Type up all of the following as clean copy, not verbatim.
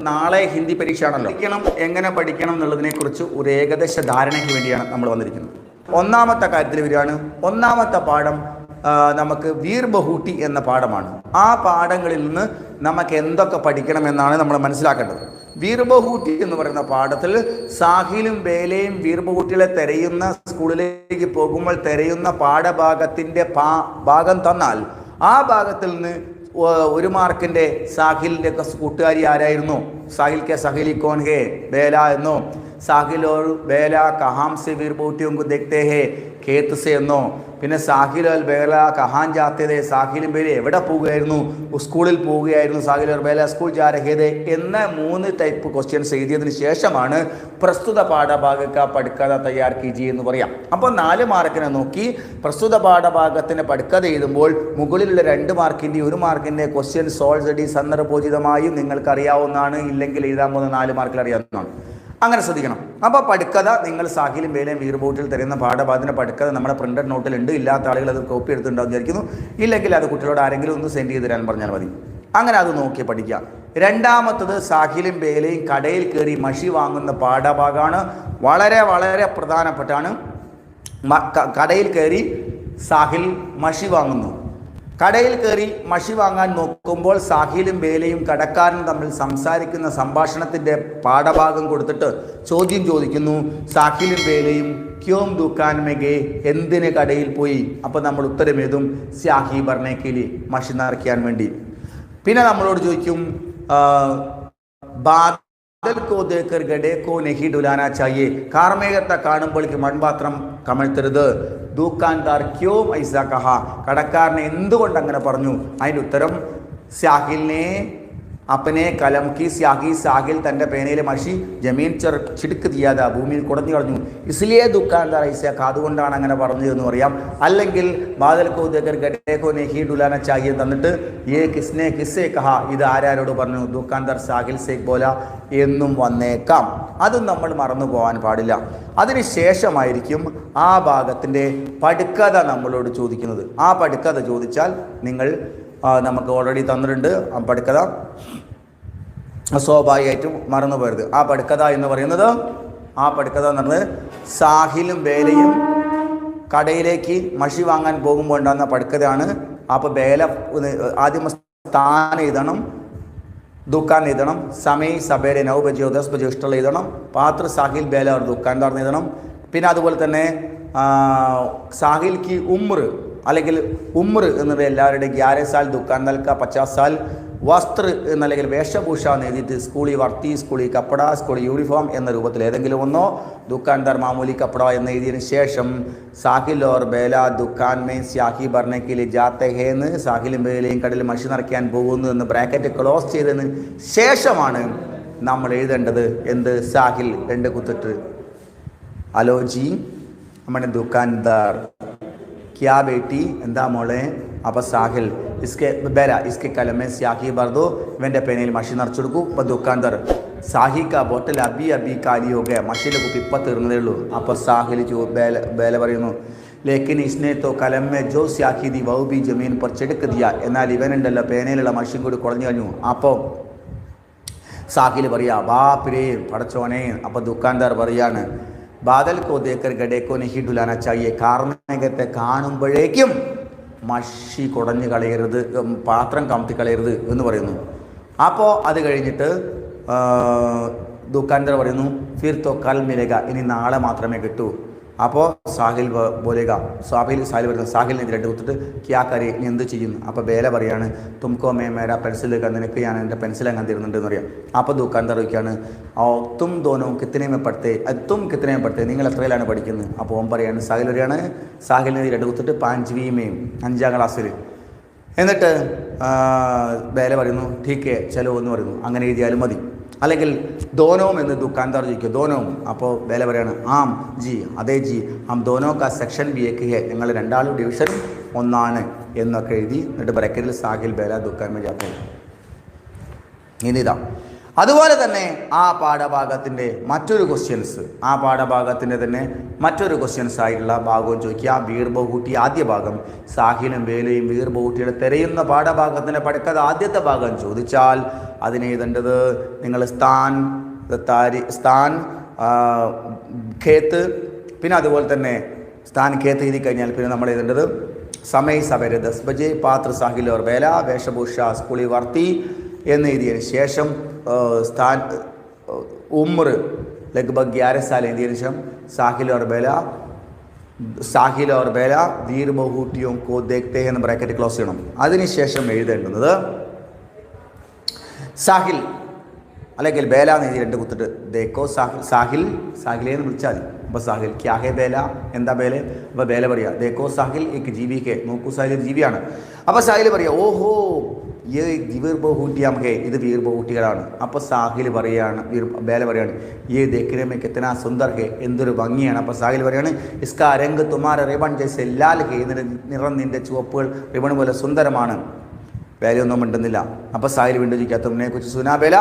നാളെ ഹിന്ദി പരീക്ഷയാണല്ലോ. എങ്ങനെ പഠിക്കണം എന്നുള്ളതിനെക്കുറിച്ച് ഒരു ഏകദേശ ധാരണയ്ക്ക് വേണ്ടിയാണ് നമ്മൾ വന്നിരിക്കുന്നത്. ഒന്നാമത്തെ കാര്യത്തിൽ വരികയാണ്. ഒന്നാമത്തെ പാഠം നമുക്ക് വീർ ബഹൂട്ടി എന്ന പാഠമാണ്. ആ പാഠങ്ങളിൽ നിന്ന് നമുക്ക് എന്തൊക്കെ പഠിക്കണമെന്നാണ് നമ്മൾ മനസ്സിലാക്കേണ്ടത്. വീർ ബഹൂട്ടി എന്ന് പറയുന്ന പാഠത്തിൽ സാഹിലും ബേലയും വീർ ബഹൂട്ടികളെ തിരയുന്ന, സ്കൂളിലേക്ക് പോകുമ്പോൾ തിരയുന്ന പാഠഭാഗത്തിൻ്റെ ഭാഗം തന്നാൽ ആ ഭാഗത്തിൽ നിന്ന് 1 മാർക്കിൻ്റെ സാഹിലിൻ്റെ കൂട്ടുകാരി ആരായിരുന്നു? സാഹിൽ കെ സഹേലി കോൻ ഹേ? ബേല എന്നോ, സാഹിൽ ഓർ ബേല കഹാം സെ വീർ ബഹൂട്ടിയോं को देखते हैं खेत से എന്നോ, പിന്നെ സാഹിൽ ഓർ ബേല കഹാൻ ജാത്തെ थे? സാഹിലും ബേല എവിടെ പോവുകയായിരുന്നു? സ്കൂളിൽ പോവുകയായിരുന്നു. സാഹിൽ ഓർ ബേല സ്കൂൾ ജാ രഹേ थे എന്ന 3 ടൈപ്പ് ക്വസ്റ്റ്യൻസ് എഴുതിയതിന് ശേഷമാണ് പ്രസ്തുത പാഠഭാഗക്ക പഠിക്കാതെ തയ്യാർ കീജിയെ എന്ന് പറയാം. അപ്പോൾ 4 മാർക്കിനെ നോക്കി പ്രസ്തുത പാഠഭാഗത്തിന് പഠിക്കാതെ എഴുതുമ്പോൾ മുകളിലുള്ള 2 മാർക്കിൻ്റെ 1 മാർക്കിൻ്റെ ക്വസ്റ്റ്യൻസ് ഓൾറെഡി സന്ദർഭോചിതമായും നിങ്ങൾക്ക് അറിയാവുന്നതാണ്, ഇല്ലെങ്കിൽ എഴുതാൻ പോകുന്ന 4 മാർക്കിൽ അറിയാവുന്നതാണ്. അങ്ങനെ ശ്രദ്ധിക്കണം. അപ്പോൾ പഠിക്കഥ നിങ്ങൾ സാഹിലും ബേലയും വീർ ബഹൂട്ടിൽ തരുന്ന പാഠഭാഗത്തിൻ്റെ പഠിക്കഥ നമ്മുടെ പ്രിൻ്റഡ് നോട്ടിലുണ്ട്. ഇല്ലാത്ത ആളുകൾ അത് കോപ്പി എടുത്തിട്ടുണ്ടാവും വിചാരിക്കുന്നു. ഇല്ലെങ്കിൽ അത് കുട്ടികളോട് ആരെങ്കിലും ഒന്ന് സെൻഡ് ചെയ്ത് തരാൻ പറഞ്ഞാൽ മതി. അങ്ങനെ അത് നോക്കി പഠിക്കുക. രണ്ടാമത്തത് സാഹിലും ബേലയും കടയിൽ കയറി മഷി വാങ്ങുന്ന പാഠഭാഗമാണ്. വളരെ വളരെ പ്രധാനപ്പെട്ടാണ്. കടയിൽ കയറി സാഹിൽ മഷി വാങ്ങുന്നു. കടയിൽ കയറി മഷി വാങ്ങാൻ നോക്കുമ്പോൾ സാഹിലും ബേലയും കടക്കാരനും തമ്മിൽ സംസാരിക്കുന്ന സംഭാഷണത്തിൻ്റെ പാഠഭാഗം കൊടുത്തിട്ട് ചോദ്യം ചോദിക്കുന്നു. സാഹിലും ബേലയും ക്യോം ദുക്കാൻ മേ ഗേ? എന്തിന് കടയിൽ പോയി? അപ്പോൾ നമ്മൾ ഉത്തരം എഴുതും സ്യാഹി ബർണേക്കിലി, മഷി നിറയ്ക്കാൻ വേണ്ടി. പിന്നെ നമ്മളോട് ചോദിക്കും ബാദൽ കോ ദേക്കർ ഗഡേ കോ നെഹി ഡുലാന ചായേ? കാർമേഘത്തെ കാണുമ്പോഴേക്ക് മൺപാത്രം കമഴ്ത്തരുത്. ദുക്കാൻദാർ ക്യോ ഐസ കഹ? കടക്കാരനെ എന്തുകൊണ്ട് അങ്ങനെ പറഞ്ഞു? അതിൻ്റെ ഉത്തരം സാഹിലിനെ അപ്പനെ കലം കി സ്യാഹി, സാഹിൽ തൻ്റെ പേനയിലെ മഷി ജമീൻ ചിടുക്ക് ചെയ്യാതെ ഭൂമിയിൽ കുടഞ്ഞു കളഞ്ഞു. ഇസ്ലിയെ ദുക്കാൻദാർ ഐസ കഹ, അതുകൊണ്ടാണ് അങ്ങനെ പറഞ്ഞത് എന്ന് പറയാം. അല്ലെങ്കിൽ ബാദൽ കോ ദേക്കർ ഗഡേ കോ നെഹി ഡുലാന ചായേ തന്നിട്ട് യേ കിസ്നെ കിസ്സേ കഹ, ഇത് ആരോട് പറഞ്ഞു? ദുക്കാൻദാർ സാഹിൽ സേഖ് ബോല എന്നും വന്നേക്കാം. അതും നമ്മൾ മറന്നു പോകാൻ പാടില്ല. അതിന് ശേഷമായിരിക്കും ആ ഭാഗത്തിൻ്റെ പഠിക്കഥ നമ്മളോട് ചോദിക്കുന്നത്. ആ പഠിക്കഥ ചോദിച്ചാൽ നിങ്ങൾ നമുക്ക് ഓൾറെഡി തന്നിട്ടുണ്ട് ആ പഠിക്കഥ, സ്വാഭാവികമായിട്ടും മറന്നു പോകരുത്. ആ പഠിക്കഥ എന്ന് പറയുന്നത് സാഹിലും ബേലയും കടയിലേക്ക് മഷി വാങ്ങാൻ പോകുമ്പോൾ ഉണ്ടാകുന്ന പഠിക്കഥയാണ്. അപ്പോൾ ബേല ആദ്യം സ്ഥാനം എഴുതണം, ദുക്കാൻ എഴുതണം, സമയ സബേരെ 9 ബജെയോ 10 ബജെയോ ഇഷ്ടമുള്ള എഴുതണം, പാത്ര സാഹിൽ ബേല और ദുക്കാൻദാർ എഴുതണം. പിന്നെ അതുപോലെ തന്നെ സാഹിൽ കി ഉമ്ർ അല്ലെങ്കിൽ ഉമ്ർ എന്നത് എല്ലാവരുടെയും 11 സാൽ, ദുക്കാൻദാർ കാ 50 സാൽ, വസ്ത്ര എന്നല്ലെങ്കിൽ വേഷഭൂഷ എന്ന് എഴുതിയിട്ട് സ്കൂളി വർത്തി, സ്കൂളി കപ്പട, സ്കൂളി യൂണിഫോം എന്ന രൂപത്തിൽ ഏതെങ്കിലും ഒന്നോ, ദുക്കാൻദാർ മാമൂലി കപ്പട എന്ന് എഴുതിയതിന് ശേഷം സാഹിൽ ഓർ ബേല ദുക്കാൻ മേ സ്യാഹി ഭർണക്കിൽ ജാത്തെ ഹേ എന്ന്, സാഹിലും ബേലയും കടലിൽ മഷി നിറയ്ക്കാൻ പോകുന്നു എന്ന് ബ്രാക്കറ്റ് ക്ലോസ് ചെയ്തതിന് ശേഷമാണ് നമ്മൾ എഴുതേണ്ടത്. എന്ത്? സാഹിൽ 2 കുത്തിട്ട് അലോജി നമ്മുടെ ദുക്കാൻദാർ ക്യാ ബേട്ടി, എന്താ മോളെ? അപ്പോൾ സാഹിൽ ഇസ്കെ ബേല ഇസ്കെ കലമേ സ്യാഹി ബർദോ, ഇവൻ്റെ പേനയിൽ മഷി നിറച്ചെടുക്കൂ. അപ്പോൾ ദുക്കാൻദാർ സാഹി കാ ബോട്ടൽ അബി അബി കാലി ഹോ ഗയ, മഷിയിലെ കുപ്പി ഇപ്പം തീർന്നതേ ഉള്ളൂ. അപ്പോൾ സാഹിൽ ബേല പറയുന്നു ലേക്കിൻ ഇസ്നെ തോ കലമേ ജോ സ്യാഹി ദി വൗ ബി ജമീൻ പർ ചെടുക്ക് ദിയ, എന്നാൽ ഇവനുണ്ടല്ലോ പേനയിലുള്ള മഷിയും കൂടി കുളഞ്ഞു കഴിഞ്ഞു. അപ്പോൾ സാഹിൽ പറയാ ബാപ്പിരേ പടച്ചോനെ. അപ്പോൾ ദുക്കാൻദാർ പറയാണ് ബാദൽ കോ ദേക്കർ ഗഡേക്കോ നെഹി ഡുലാന ചായേ, കാർമേഘത്തെ കാണുമ്പോഴേക്കും മഷി കുടഞ്ഞു കളയരുത്, പാത്രം കമത്തി കളയരുത് എന്ന് പറയുന്നു. അപ്പോൾ അത് കഴിഞ്ഞിട്ട് ദുക്കാൻദാർ പറയുന്നു ഫിർ തോ കൽ മിലേഗ, ഇനി നാളെ മാത്രമേ കിട്ടൂ. അപ്പോൾ സാഹിൽ ബോലേഗ, സാഹിൽ പറയുന്നു സാഹിലിനെ 2 കുത്തിട്ട് ക്യാ കരി, ഇനി എന്ത് ചെയ്യുന്നു? അപ്പോൾ ബേല പറയാണ് തുംകോ മേ മേരാ പെൻസിൽ, നിനക്ക് ഞാൻ എൻ്റെ പെൻസിൽ അങ്ങനെ തരുന്നുണ്ടെന്ന് പറയാം. അപ്പോൾ ദുക്കാൻദാർ ചോദിക്കുകയാണ് തും ദോനോ കിത്തനെ മേ പഠിത്തേ, തും കിത്തനെ മേ പഠിത്തേ, നിങ്ങൾ എത്രയിലാണ് പഠിക്കുന്നത്? അപ്പോൾ ഓൻ പറയാണ് സാഹിൽ പറയാണ് സാഹിലിനെ 2 കുത്തിട്ട് 5ാം ക്ലാസ്സിൽ. എന്നിട്ട് ബേല പറയുന്നു ടീക്കേ ചലോ എന്ന് പറയുന്നു, അങ്ങനെ എഴുതിയാലും മതി. അല്ലെങ്കിൽ ദോനോം എന്ന് ദുക്കാൻദാർ ചോദിക്കും, ദോനോം. അപ്പോൾ ബേല പറയാണ് ആം ജി, അതേ ജി, ഹം ദോനോ കാ സെക്ഷൻ ബി എക്ക് ഹേ, ഞങ്ങൾ 2 ഡിവിഷനും ഒന്നാണ് എന്നൊക്കെ എഴുതി. എന്നിട്ട് ബ്രാക്കറ്റിൽ സാഹിൽ ബേല ദുക്കാൻ മേ ജാത്തെ. ഇനിതാ അതുപോലെ തന്നെ ആ പാഠഭാഗത്തിൻ്റെ മറ്റൊരു ക്വസ്റ്റ്യൻസ്, ആ പാഠഭാഗത്തിൻ്റെ തന്നെ മറ്റൊരു ക്വസ്റ്റ്യൻസ് ആയിട്ടുള്ള ഭാഗവും ചോദിക്കുക. വീർ ബഹൂട്ടി ആദ്യ ഭാഗം, സാഹിലും ബേലയും വീർ ബഹൂട്ടിയുടെ തിരയുന്ന പാഠഭാഗത്തിൻ്റെ പഠിക്കാതെ ആദ്യത്തെ ഭാഗം ചോദിച്ചാൽ അതിന് എഴുതേണ്ടത് നിങ്ങൾ സ്ഥാൻ ഖേത്ത്, പിന്നെ അതുപോലെ തന്നെ സ്ഥാൻ ഖേത്ത് എഴുതി കഴിഞ്ഞാൽ പിന്നെ നമ്മൾ എഴുതേണ്ടത് സമയ സവേരെ 10 ബജെ, പാത്ര സാഹിൽ ഓർ ബേല, വേഷഭൂഷ സ്കൂളി വർത്തി എന്ന് എഴുതിയതിന് ശേഷം സ്ഥാൻ ഉമ്ർ ലഗ്ഭഗ് 11 സാൽ എഴുതിയതിനു ശേഷം സാഹിൽ ഓർ ബേല വീർ ബഹൂട്ടിയും കോ ദേഖ്തേ എന്ന് ബ്രാക്കറ്റ് ക്ലോസ് ചെയ്യണം. അതിനുശേഷം എഴുതേണ്ടുന്നത് സാഹിൽ അല്ലെങ്കിൽ ബേല എന്ന് എഴുതി 2 കുത്തിട്ട് ദേക്കോ സാഹിലേന്ന് വിളിച്ചാൽ മതി. അപ്പോൾ സാഹിൽ ക്യാ ഹേ ബേല, എന്താ ബേലെ? അപ്പോൾ ബേല പറയുക ദേക്കോ സാഹിൽ एक जीवी के, നോക്കൂ സാഹിൽ ജീവിയാണ്. അപ്പോൾ സാഹിൽ പറയുക ഓഹോ ये വീർ ബഹൂട്ടിയാം ഹേ, ഇത് വീർ ബഹൂട്ടികളാണ്. അപ്പോൾ സാഹിൽ പറയാണ്, ബേല പറയാണ് ये देखने में कितना सुंदर है, എന്തൊരു ഭംഗിയാണ്. അപ്പോൾ സാഹിൽ പറയാണ് इसका रंग तुम्हारा रिबन जैसे लाल है, ഇതിൻ്റെ നിറം നിൻ്റെ ചുവപ്പുകൾ റിബൺ പോലെ സുന്ദരമാണ്. ബേലയൊന്നും മിണ്ടുന്നില്ല. അപ്പോൾ സാഹിൽ വീണ്ടും ചോദിക്കുക തുമ്നെ കുറിച്ച് സുനാ ബേല,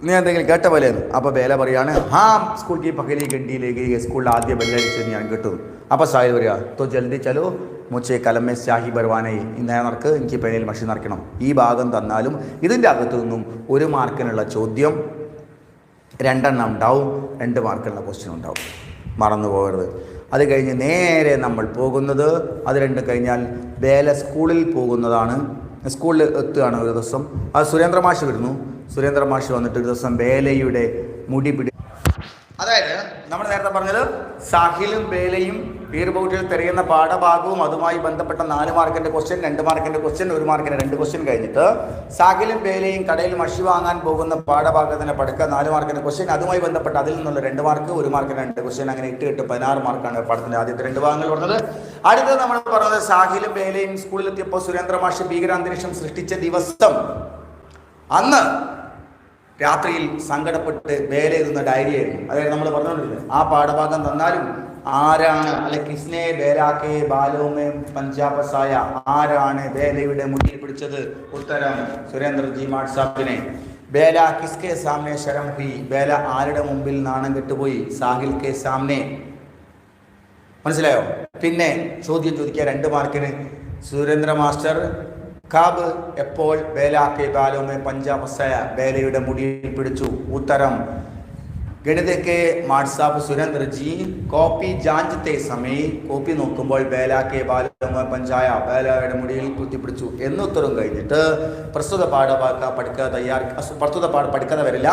നീ എന്തെങ്കിലും കേട്ട പോലെയെന്ന്. അപ്പോൾ ബേല പറയാണ് ഹാ സ്കൂൾ की पहली घंटीയിലേക്ക് സ്കൂളിൽ ആദ്യ ബെല്ലടിച്ചത് ഞാൻ കേട്ടു. അപ്പോൾ സാഹിൽ പറയുക तो जल्दी चलो മുച്ചെ കലമേ സ്യാഹി ബർവാനെ, ഇന്നേ നടക്ക്, എനിക്ക് പെനയിൽ മഷി നിറയ്ക്കണം. ഈ ഭാഗം തന്നാലും ഇതിൻ്റെ അകത്തു നിന്നും 1 മാർക്കിനുള്ള ചോദ്യം 2 എണ്ണം ഉണ്ടാവും, 2 മാർക്കിനുള്ള ക്വസ്റ്റ്യൻ ഉണ്ടാവും, മറന്നു പോകരുത്. അത് കഴിഞ്ഞ് നേരെ നമ്മൾ പോകുന്നത്, അത് 2 കഴിഞ്ഞാൽ ബേല സ്കൂളിൽ പോകുന്നതാണ്. സ്കൂളിൽ എത്തുകയാണ് ഒരു ദിവസം. അത് സുരേന്ദ്ര മാഷ് വരുന്നു. സുരേന്ദ്ര മാഷ് വന്നിട്ട് ഒരു ദിവസം ബേലയുടെ മുടി അതായത് നമ്മൾ നേരത്തെ പറഞ്ഞത് സാഹിലും ബേലയും വീർ ബഹൂട്ടിയിൽ തിരയുന്ന പാഠഭാഗവും അതുമായി ബന്ധപ്പെട്ട 4 മാർക്കിൻ്റെ ക്വസ്റ്റ്യൻ, 2 മാർക്കിൻ്റെ ക്വസ്റ്റ്യൻ, 1 മാർക്കിന് 2 ക്വസ്റ്റ്യൻ കഴിഞ്ഞിട്ട് സാഹിലും ബേലയും കടയിൽ മഷി വാങ്ങാൻ പോകുന്ന പാഠഭാഗത്തിനെ പഠിക്കുക 4 മാർക്കിൻ്റെ ക്വസ്റ്റ്യൻ, അതുമായി ബന്ധപ്പെട്ട അതിൽ നിന്നുള്ള 2 മാർക്ക്, 1 മാർക്കിന് 2 ക്വസ്റ്റ്യൻ, അങ്ങനെ 8 16 മാർക്കാണ് പാഠത്തിൻ്റെ ആദ്യത്തെ 2 ഭാഗങ്ങൾ പറഞ്ഞത്. അടുത്തത് നമ്മൾ പറഞ്ഞത് സാഹിലും ബേലയും സ്കൂളിലെത്തിയപ്പോൾ സുരേന്ദ്ര മാഷ് ഭീകരാന്തരീക്ഷം സൃഷ്ടിച്ച ദിവസം, അന്ന് രാത്രിയിൽ സങ്കടപ്പെട്ട് ബേല എഴുതുന്ന ഡയറി ആയിരുന്നു. അതായത് നമ്മൾ പറഞ്ഞുകൊണ്ടിരുന്നത് ആ പാഠഭാഗം തന്നാലും ആരാണ് അല്ലെ കിസ്നെ ബേലാക്കെ ബാലോമേ പഞ്ചാബസായ, ആരാണ് ബേലയുടെ മുന്നിൽ പിടിച്ചത്? ഉത്തരം സുരേന്ദ്രജി മാഡ് സാഹിബിനെ. ബേല കിസ്കെ സാമനെ ശരം ഹുയി, ബേല ആരുടെ മുമ്പിൽ നാണം കെട്ടുപോയി? സാഹിൽ കെ സാമനെ. മനസ്സിലായോ? പിന്നെ ചോദ്യം ചോദിക്കുക 2 മാർക്കിന്. സുരേന്ദ്ര മാസ്റ്റർ കബ് എപ്പോൾ ബേലാക്കെ ബാലോമേ പഞ്ചാബസായ, ബേലയുടെ മുടിയിൽ പിടിച്ചു? ഉത്തരം ഗണിതക്കെ മാഡ് സാബ് സുരേന്ദ്ര ജി കോപ്പി ജാഞ്ചത്തെ സമയ, കോപ്പി നോക്കുമ്പോൾ ബേലാക്കെ ബാലോമേ പഞ്ചായ, ബേലയുടെ മുടിയിൽ കുത്തിപ്പിടിച്ചു എന്നുത്തരം കഴിഞ്ഞിട്ട് പ്രസ്തുത പാഠഭാഗ പഠിക്കാതെ വരില്ല.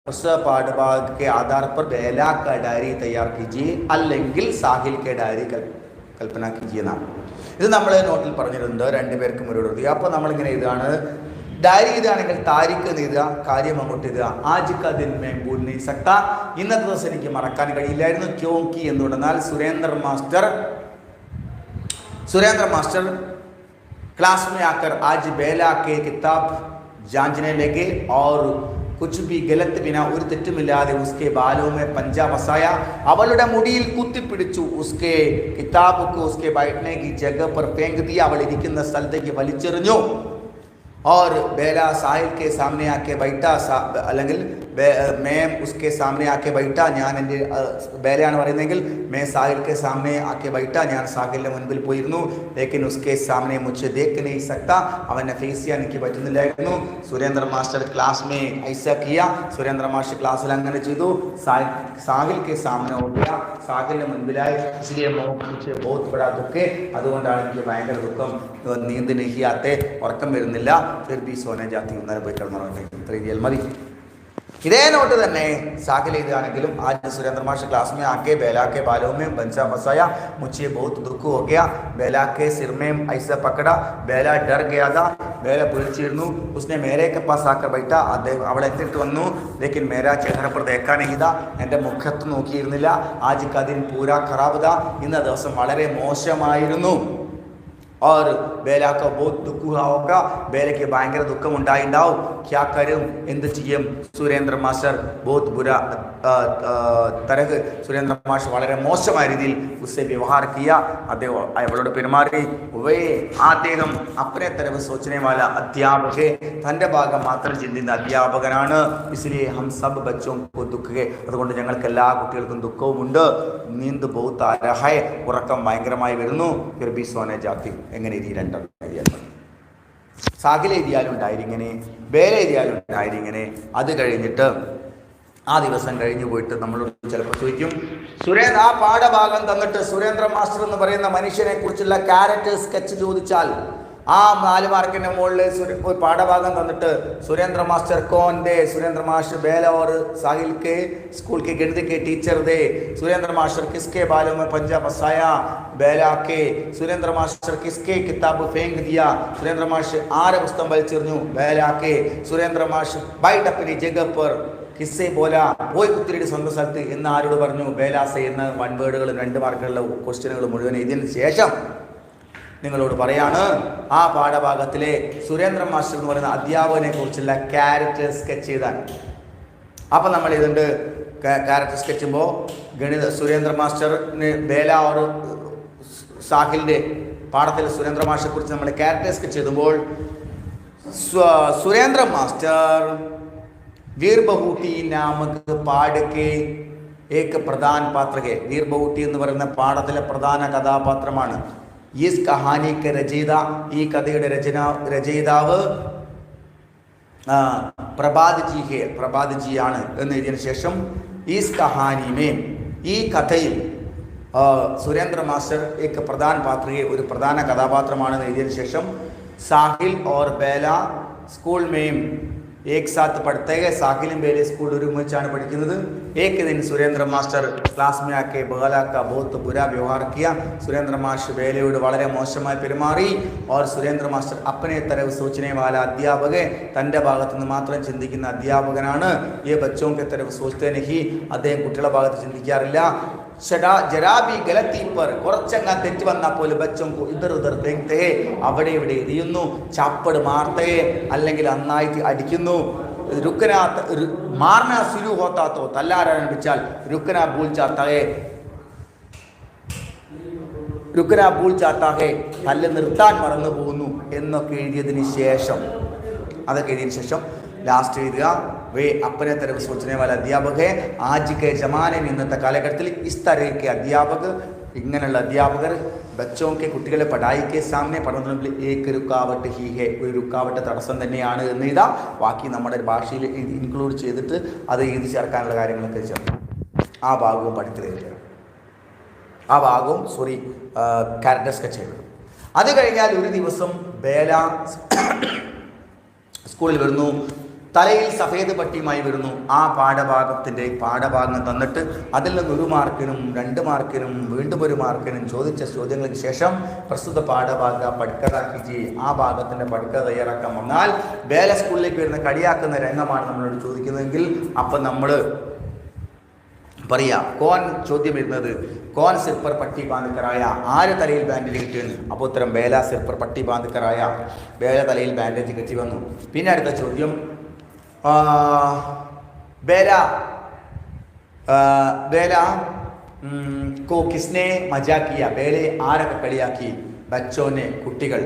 പ്രസ്തുത പാഠഭാഗ के आधार पर बेला का डायरी तैयार कीजिए, അല്ലെങ്കിൽ സാഹിൽ के डायरी കൽപ്പന कीजिए നാം. ഇത് നമ്മൾ നോട്ടിൽ പറഞ്ഞിട്ടുണ്ട് 2 പേർക്കും ഒരു എഴുതി. അപ്പോൾ നമ്മളിങ്ങനെ എഴുതുകയാണ്. ഡയറി എഴുതുകയാണെങ്കിൽ താരിഖ് എന്ന് എഴുതുക, കാര്യം അങ്ങോട്ട് എഴുതുക. ആജ് കാ ദിൻ മേ ഭൂൽ നഹീ സക്താ, ഇന്നത്തെ ദിവസം എനിക്ക് മറക്കാൻ കഴിയില്ലായിരുന്നു. ക്യോങ്കി എന്ന് പറഞ്ഞാൽ സുരേന്ദ്ര മാസ്റ്റർ क्लास में आकर आज बेला के किताब जांचने लगे और कुछ भी गलत बिना ഒരു തെറ്റുമില്ലാതെ उसके बालों में पंजा फंसाया, അവളുടെ മുടിയിൽ കുത്തിപ്പിടിച്ചു. उसके किताब को उसके बैठने की जगह पर फेंक दिया, അവൾ ഇരിക്കുന്ന സ്ഥലത്തേക്ക് വലിച്ചെറിഞ്ഞു. और बेला साहिल के सामने आके बैठा, അല്ലെങ്കിൽ मैं उसके सामने आके बैठा, ഞാൻ എൻ്റെ ബേലയാണ് പറയുന്നതെങ്കിൽ मैं साहिल के सामने आके बैठा, ഞാൻ സാഹിലിൻ്റെ മുൻപിൽ പോയിരുന്നു. लेकिन उसके सामने मुझे देख नहीं सकता, അവനെ ഫേസ് ചെയ്യാൻ എനിക്ക് പറ്റുന്നില്ലായിരുന്നു. സുരേന്ദ്ര മാസ്റ്റർ ക്ലാസ് में ऐसा किया, സുരേന്ദ്ര മാസ്റ്റർ ക്ലാസ്സിൽ അങ്ങനെ ചെയ്തു. സാഹിൽ के सामने हो गया, സാഹിലിൻ്റെ മുൻപിലായി. इसलिए मुझे बहुत बड़ा दुख है, അതുകൊണ്ടാണ് എനിക്ക് ഭയങ്കര ദുഃഖം. നീന്ത് नहीं आते, ഉറക്കം വരുന്നില്ല. फिर भी सोने जाती हूँ, പോയി കിടന്നുറങ്ങി. ഇത്ര രീതിയിൽ മതി. ഇതേ നോട്ട് തന്നെ സാഹിൽ എഴുതുകയാണെങ്കിലും ആജ് സുരേന്ദ്ര മാഷ് क्लास में आके बेला के बालों में पंजा फंसाया, मुझे बहुत दुख हो गया, बेला के सिर में ऐसा पकड़ा, बेला डर गया था, बेला പേടിച്ചിരുന്നു. उसने मेरे के पास आकर बैठा, അവൾ എത്തിയിട്ട് വന്നു. लेकिन मेरा चेहरा पर देखा नहीं था, എൻ്റെ മുഖത്ത് നോക്കിയിരുന്നില്ല. ആജ് का दिन पूरा खराब था, ഇന്ന ദിവസം വളരെ മോശമായിരുന്നു. और बेला का बहुत दुख हुआ होगा, बेലയ്ക്ക് ഭയങ്കര ദുഃഖമുണ്ടായിണ്ടാവും. ക്യാ കരും, എന്ത് ചെയ്യും? സുരേന്ദ്ര മാസ്റ്റർ ബഹുത് ബുര തരഹ്, സുരേന്ദ്ര മാസ്റ്റർ വളരെ മോശമായ രീതിയിൽ ഉസ്സെ വ്യവഹാർ കിയ, അദ്ദേഹം അവളോട് പെരുമാറി. വേ അദ്ദേഹം അപ്നെ തരവ് സോച്ചനെ വാല അധ്യാപക, തൻ്റെ ഭാഗം മാത്രം ചിന്തിക്കുന്ന അധ്യാപകനാണ്. ഇസ്ലിയെ ഹം സബ് ബച്ചോം കോ ദുഃഖേ, അതുകൊണ്ട് ഞങ്ങൾക്ക് എല്ലാ കുട്ടികൾക്കും ദുഃഖവുമുണ്ട്. നീന്ത് ബഹുത്ത് ആരഹേ, ഉറക്കം ഭയങ്കരമായി വരുന്നു. ഫിർ ബി സോനെ ജാത്തി, എങ്ങനെ ഈ രണ്ടെണ്ണം എഴുതിയാൽ സാഹിൽ എഴുതിയാലും ഉണ്ടായിരിങ്ങനെ, ബേല എഴുതിയാലും ഉണ്ടായിരിങ്ങനെ. അത് കഴിഞ്ഞിട്ട് ആ ദിവസം കഴിഞ്ഞു പോയിട്ട് നമ്മളോട് ചിലപ്പോൾ ചോദിക്കും, ആ പാഠഭാഗം തന്നിട്ട് സുരേന്ദ്ര മാസ്റ്റർ എന്ന് പറയുന്ന മനുഷ്യനെ കുറിച്ചുള്ള ക്യാരക്ടർ സ്കെച്ച് ചോദിച്ചാൽ ആ 4 മാർക്കിന്റെ മുകളിൽ ഒരു പാഠഭാഗം തന്നിട്ട് सुरेंद्र मास्टर कौन दे, सुरेंद्र मास्टर बेला और साहिल के स्कूल के गणित के टीचर दे, सुरेंद्र मास्टर किसके बालों में पंजा फसाया, बेला के, सुरेंद्र मास्टर किसके किताब फेंक दिया, सुरेंद्र मास्टर आरे पुस्तक വലിച്ചെറിഞ്ഞു, बेला के, सुरेंद्र मास्टर बैठ अपनी जगह पर किससे बोला, പോയി കുത്തിരിയുടെ സ്വന്തം സ്ഥലത്ത് എന്ന് ആരോട് പറഞ്ഞു, ബേലാസെ എന്ന 1 വേർഡുകൾ 2 മാർക്കുള്ള ക്വസ്റ്റ്യനുകൾ മുഴുവൻ ഇതിന് ശേഷം നിങ്ങളോട് പറയാണ് ആ പാഠഭാഗത്തിലെ സുരേന്ദ്ര മാസ്റ്റർ എന്ന് പറയുന്ന അധ്യാപകനെ കുറിച്ചുള്ള ക്യാരക്ടർ സ്കെച്ച് ചെയ്താൽ. അപ്പം നമ്മൾ ഇതുണ്ട് ക്യാരക്ടർ സ്കെച്ച് ചെയ്യുമ്പോൾ സുരേന്ദ്ര മാസ്റ്ററിന് ബേല और സാഹിലിൻ്റെ പാഠത്തിൽ സുരേന്ദ്ര മാസ്റ്ററെ കുറിച്ച് നമ്മൾ ക്യാരക്ടർ സ്കെച്ച് ചെയ്തുമ്പോൾ സുരേന്ദ്ര മാസ്റ്റർ वीर बहुटी नामक पाठ के एक प्रधान पात्र है. वीर बहुटी എന്ന് പറയുന്ന പാഠത്തിലെ പ്രധാന കഥാപാത്രമാണ്. इस कहानी के रचयिता, ഈ കഥയുടെ രചയിതാവ് പ്രഭാത് ജി ഹെ, പ്രഭാത് ജി ആണ് എന്ന് എഴുതിയതിനു ശേഷം ഈസ് കഹാനി മേ, ഈ കഥയിൽ സുരേന്ദ്ര മാസ്റ്റർ एक प्रधान पात्र है, ഒരു പ്രധാന കഥാപാത്രമാണെന്ന് എഴുതിയതിനു ശേഷം സാഹിൽ और बेला स्कूल में एक साथ पढ़ते हैं. साहिലും बेले स्कूल ഒരുമിച്ചാണ് പഠിക്കുന്നത്. एक दिन सुरेंद्र मास्टर क्लास में आके बेला का बहुत बुरा व्यवहार किया. सुरेंद्र मास्टर बेലയോട് വളരെ മോശമായി പെരുമാറി. और सुरेंद्र मास्टर अपने तरफ सोचने वाला अध्यापक है, തൻ്റെ ഭാഗത്ത് നിന്ന് മാത്രം ചിന്തിക്കുന്ന അധ്യാപകനാണ്. ये बच्चों के तरफ सोचते नहीं, അദ്ദേഹം കുട്ടികളുടെ ഭാഗത്ത് ചിന്തിക്കാറില്ല. जरा भी गलती पर കുറച്ചങ്ങ തെറ്റ് വന്നാൽ പോലും ബच्चों को इधर उधर फेंकते हैं, അവിടെ ഇവിടെ എറിയുന്നു, ചാപ്പട് മാർത്തേ അല്ലെങ്കിൽ നന്നായിട്ട് അടിക്കുന്നു. रुकना मारना शुरू होता तो തല്ലാരാരംഭിച്ചാൽ रुकना भूल जाता है, रुकना भूल जाता है, തല്ല് നിർത്താൻ മറന്നു പോകുന്നു എന്നൊക്കെ എഴുതിയതിന് ശേഷം അതൊക്കെ എഴുതിയതിന് ശേഷം ലാസ്റ്റ് എഴുതുക वे अपने तरफ सोचने वाला अध्यापक है. आज के ज़माने में ഇന്നത്തെ കാലഘട്ടത്തിൽ इस तरह के अध्यापक, ഇങ്ങനെയുള്ള അധ്യാപകർ ബच्चों के കുട്ടികളെ പഠായി के सामने പഠനത്തിൽ एक रुकावट ही है, ഒരു റുക്കാവട്ട് തടസ്സം തന്നെയാണ് എന്ന് ഇതാ ബാക്കി നമ്മുടെ ഭാഷയിൽ ഇൻക്ലൂഡ് ചെയ്തിട്ട് അത് എഴുതി ചേർക്കാനുള്ള കാര്യങ്ങളൊക്കെ ചേർക്കും. ആ ഭാഗവും പഠിത്തം ആ ഭാഗവും ക്യാരക്ടർ സ്കെച്ച് ചെയ്തു. അത് കഴിഞ്ഞാൽ ഒരു ദിവസം ബേല സ്കൂളിൽ വരുന്നു. തലയിൽ സഫേദ് പട്ടിയുമായി വരുന്നു. ആ പാഠഭാഗം തന്നിട്ട് അതിൽ നിന്ന് 1 മാർക്കിനും 2 മാർക്കിനും വീണ്ടും 1 മാർക്കിനും ചോദിച്ച ചോദ്യങ്ങൾക്ക് ശേഷം പ്രസ്തുത പാഠഭാഗ പഠിക്കതാക്കി ആ ഭാഗത്തിൻ്റെ പഠിക്കത തയ്യാറാക്കാൻ വന്നാൽ ബേല സ്കൂളിലേക്ക് വരുന്ന കളിയാക്കുന്ന രംഗമാണ് നമ്മളോട് ചോദിക്കുന്നതെങ്കിൽ അപ്പം നമ്മൾ പറയാ കോൻ ചോദ്യം വരുന്നത് കോൻ സിർപ്പർ പട്ടി ബാന്ധിക്കറായ, ആര് തലയിൽ ബാൻഡേജ് കിട്ടിയെന്ന്. അപ്പോൾ ഉത്തരം ബേല സിർപ്പർ പട്ടി ബാന്ധിക്കറായ, ബേല തലയിൽ ബാൻഡേജ് കെട്ടി വന്നു. പിന്നെ അടുത്ത ചോദ്യം बेला को किसने मजा किया, बेले ആരൊക്കെ കളിയാക്കി, बच्चों ने, കുട്ടികൾ.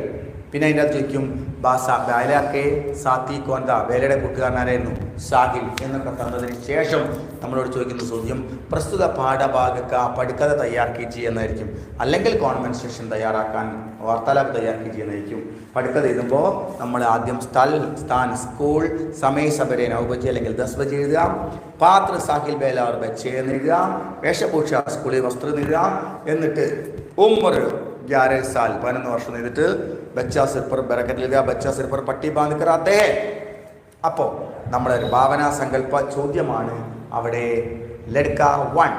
പിന്നെ അതിൻ്റെ അകത്ത് ചോദിക്കും ബേലക്കെ സാത്തി കോന്ത, ബേലയുടെ കൂട്ടുകാരനാരായിരുന്നു, സാഹിൽ എന്നൊക്കെ തന്നതിന് ശേഷം നമ്മളോട് ചോദിക്കുന്ന ചോദ്യം പ്രസ്തുത പാഠഭാഗക്ക പഠിക്കഥ തയ്യാറാക്കി എന്നായിരിക്കും. അല്ലെങ്കിൽ കോൺവെൻസേഷൻ തയ്യാറാക്കാൻ വാർത്താലാപ് തയ്യാറാക്കി എന്നായിരിക്കും. പഠിക്കഥ എഴുതുമ്പോൾ നമ്മൾ ആദ്യം സ്ഥൽ, സ്ഥാൻ, സ്കൂൾ, സമയ സബരെ 9 ബജെ അല്ലെങ്കിൽ 10 ബജെ എഴുതുക. പാത്ര സാഹിൽ ബേല और बच्चे എന്ന് എഴുതുക. വേഷഭൂഷ സ്കൂളിൽ വസ്ത്രം എഴുതുക. എന്നിട്ട് ഉമ്മർ 11 साल 11 വർഷം എഴുതിട്ട് ബच्चा सिर पर बरकत എഴുതുക. बच्चा सिर पर പട്ടി ബാന്ധ് കറാത്തെ. അപ്പോൾ നമ്മുടെ ഒരു ഭാവനാ സങ്കല്പ ചോദ്യമാണ് അവിടെ. ലഡ്ക 1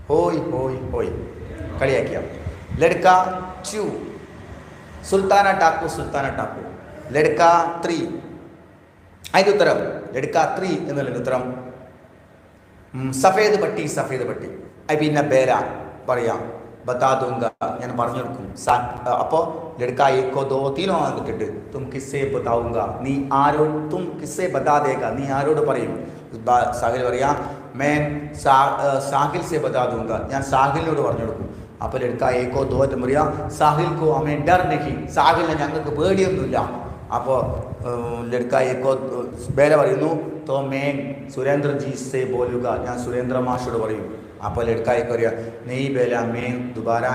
ഹോയ് ഹോയ് ഹോയ് കളിയാക്കിയ. ലഡ്ക 2 സുൽത്താന ടാക്കു സുൽത്താന ടാക്കു. ലഡ്ക 3 അതിൻ്റെ ഉത്തരം ലഡ്ക 3 എന്നുള്ളതിൻ്റെ ഉത്തരം സഫേദ് പട്ടി സഫേദ് പട്ടി. പിന്നെ ബേല പറയാം ബതാ ദൂങ്ക, ഞാൻ പറഞ്ഞു കൊടുക്കും. അപ്പോൾ ലഡ്ക ഏക്കോ ദോ തീനോ കിട്ടിട്ട് തും കിസ്സേ ബതാവുങ്ക, നീ ആരോട്, തും കിസ്സേ ബതാ ദേഗ, നീ ആരോട് പറയും. സാഹിൽ പറയാ മേൻ സാഹിൽ സെ ബതാ ദൂങ്ക, ഞാൻ സാഹിലിനോട് പറഞ്ഞു കൊടുക്കും. അപ്പോൾ ലഡ്ക ഏക്കോ ദോ എന്ന് പറയാ സാഹിൽ കോ ഹമേ ഡർ നഹി, സാഹിലിനെ ഞങ്ങൾക്ക് പേടിയൊന്നുമില്ല. അപ്പോൾ ലഡ്ക ഏക്കോ ബേല പറയുന്നു തോ മേൻ സുരേന്ദ്ര ജി സെ ബോലുക, ഞാൻ സുരേന്ദ്ര മാഷോട് പറയും. അപ്പോൾ ലഡ്ക ഏക്കോ പറയാ നെയ് ബേല മേൻ ദുബാര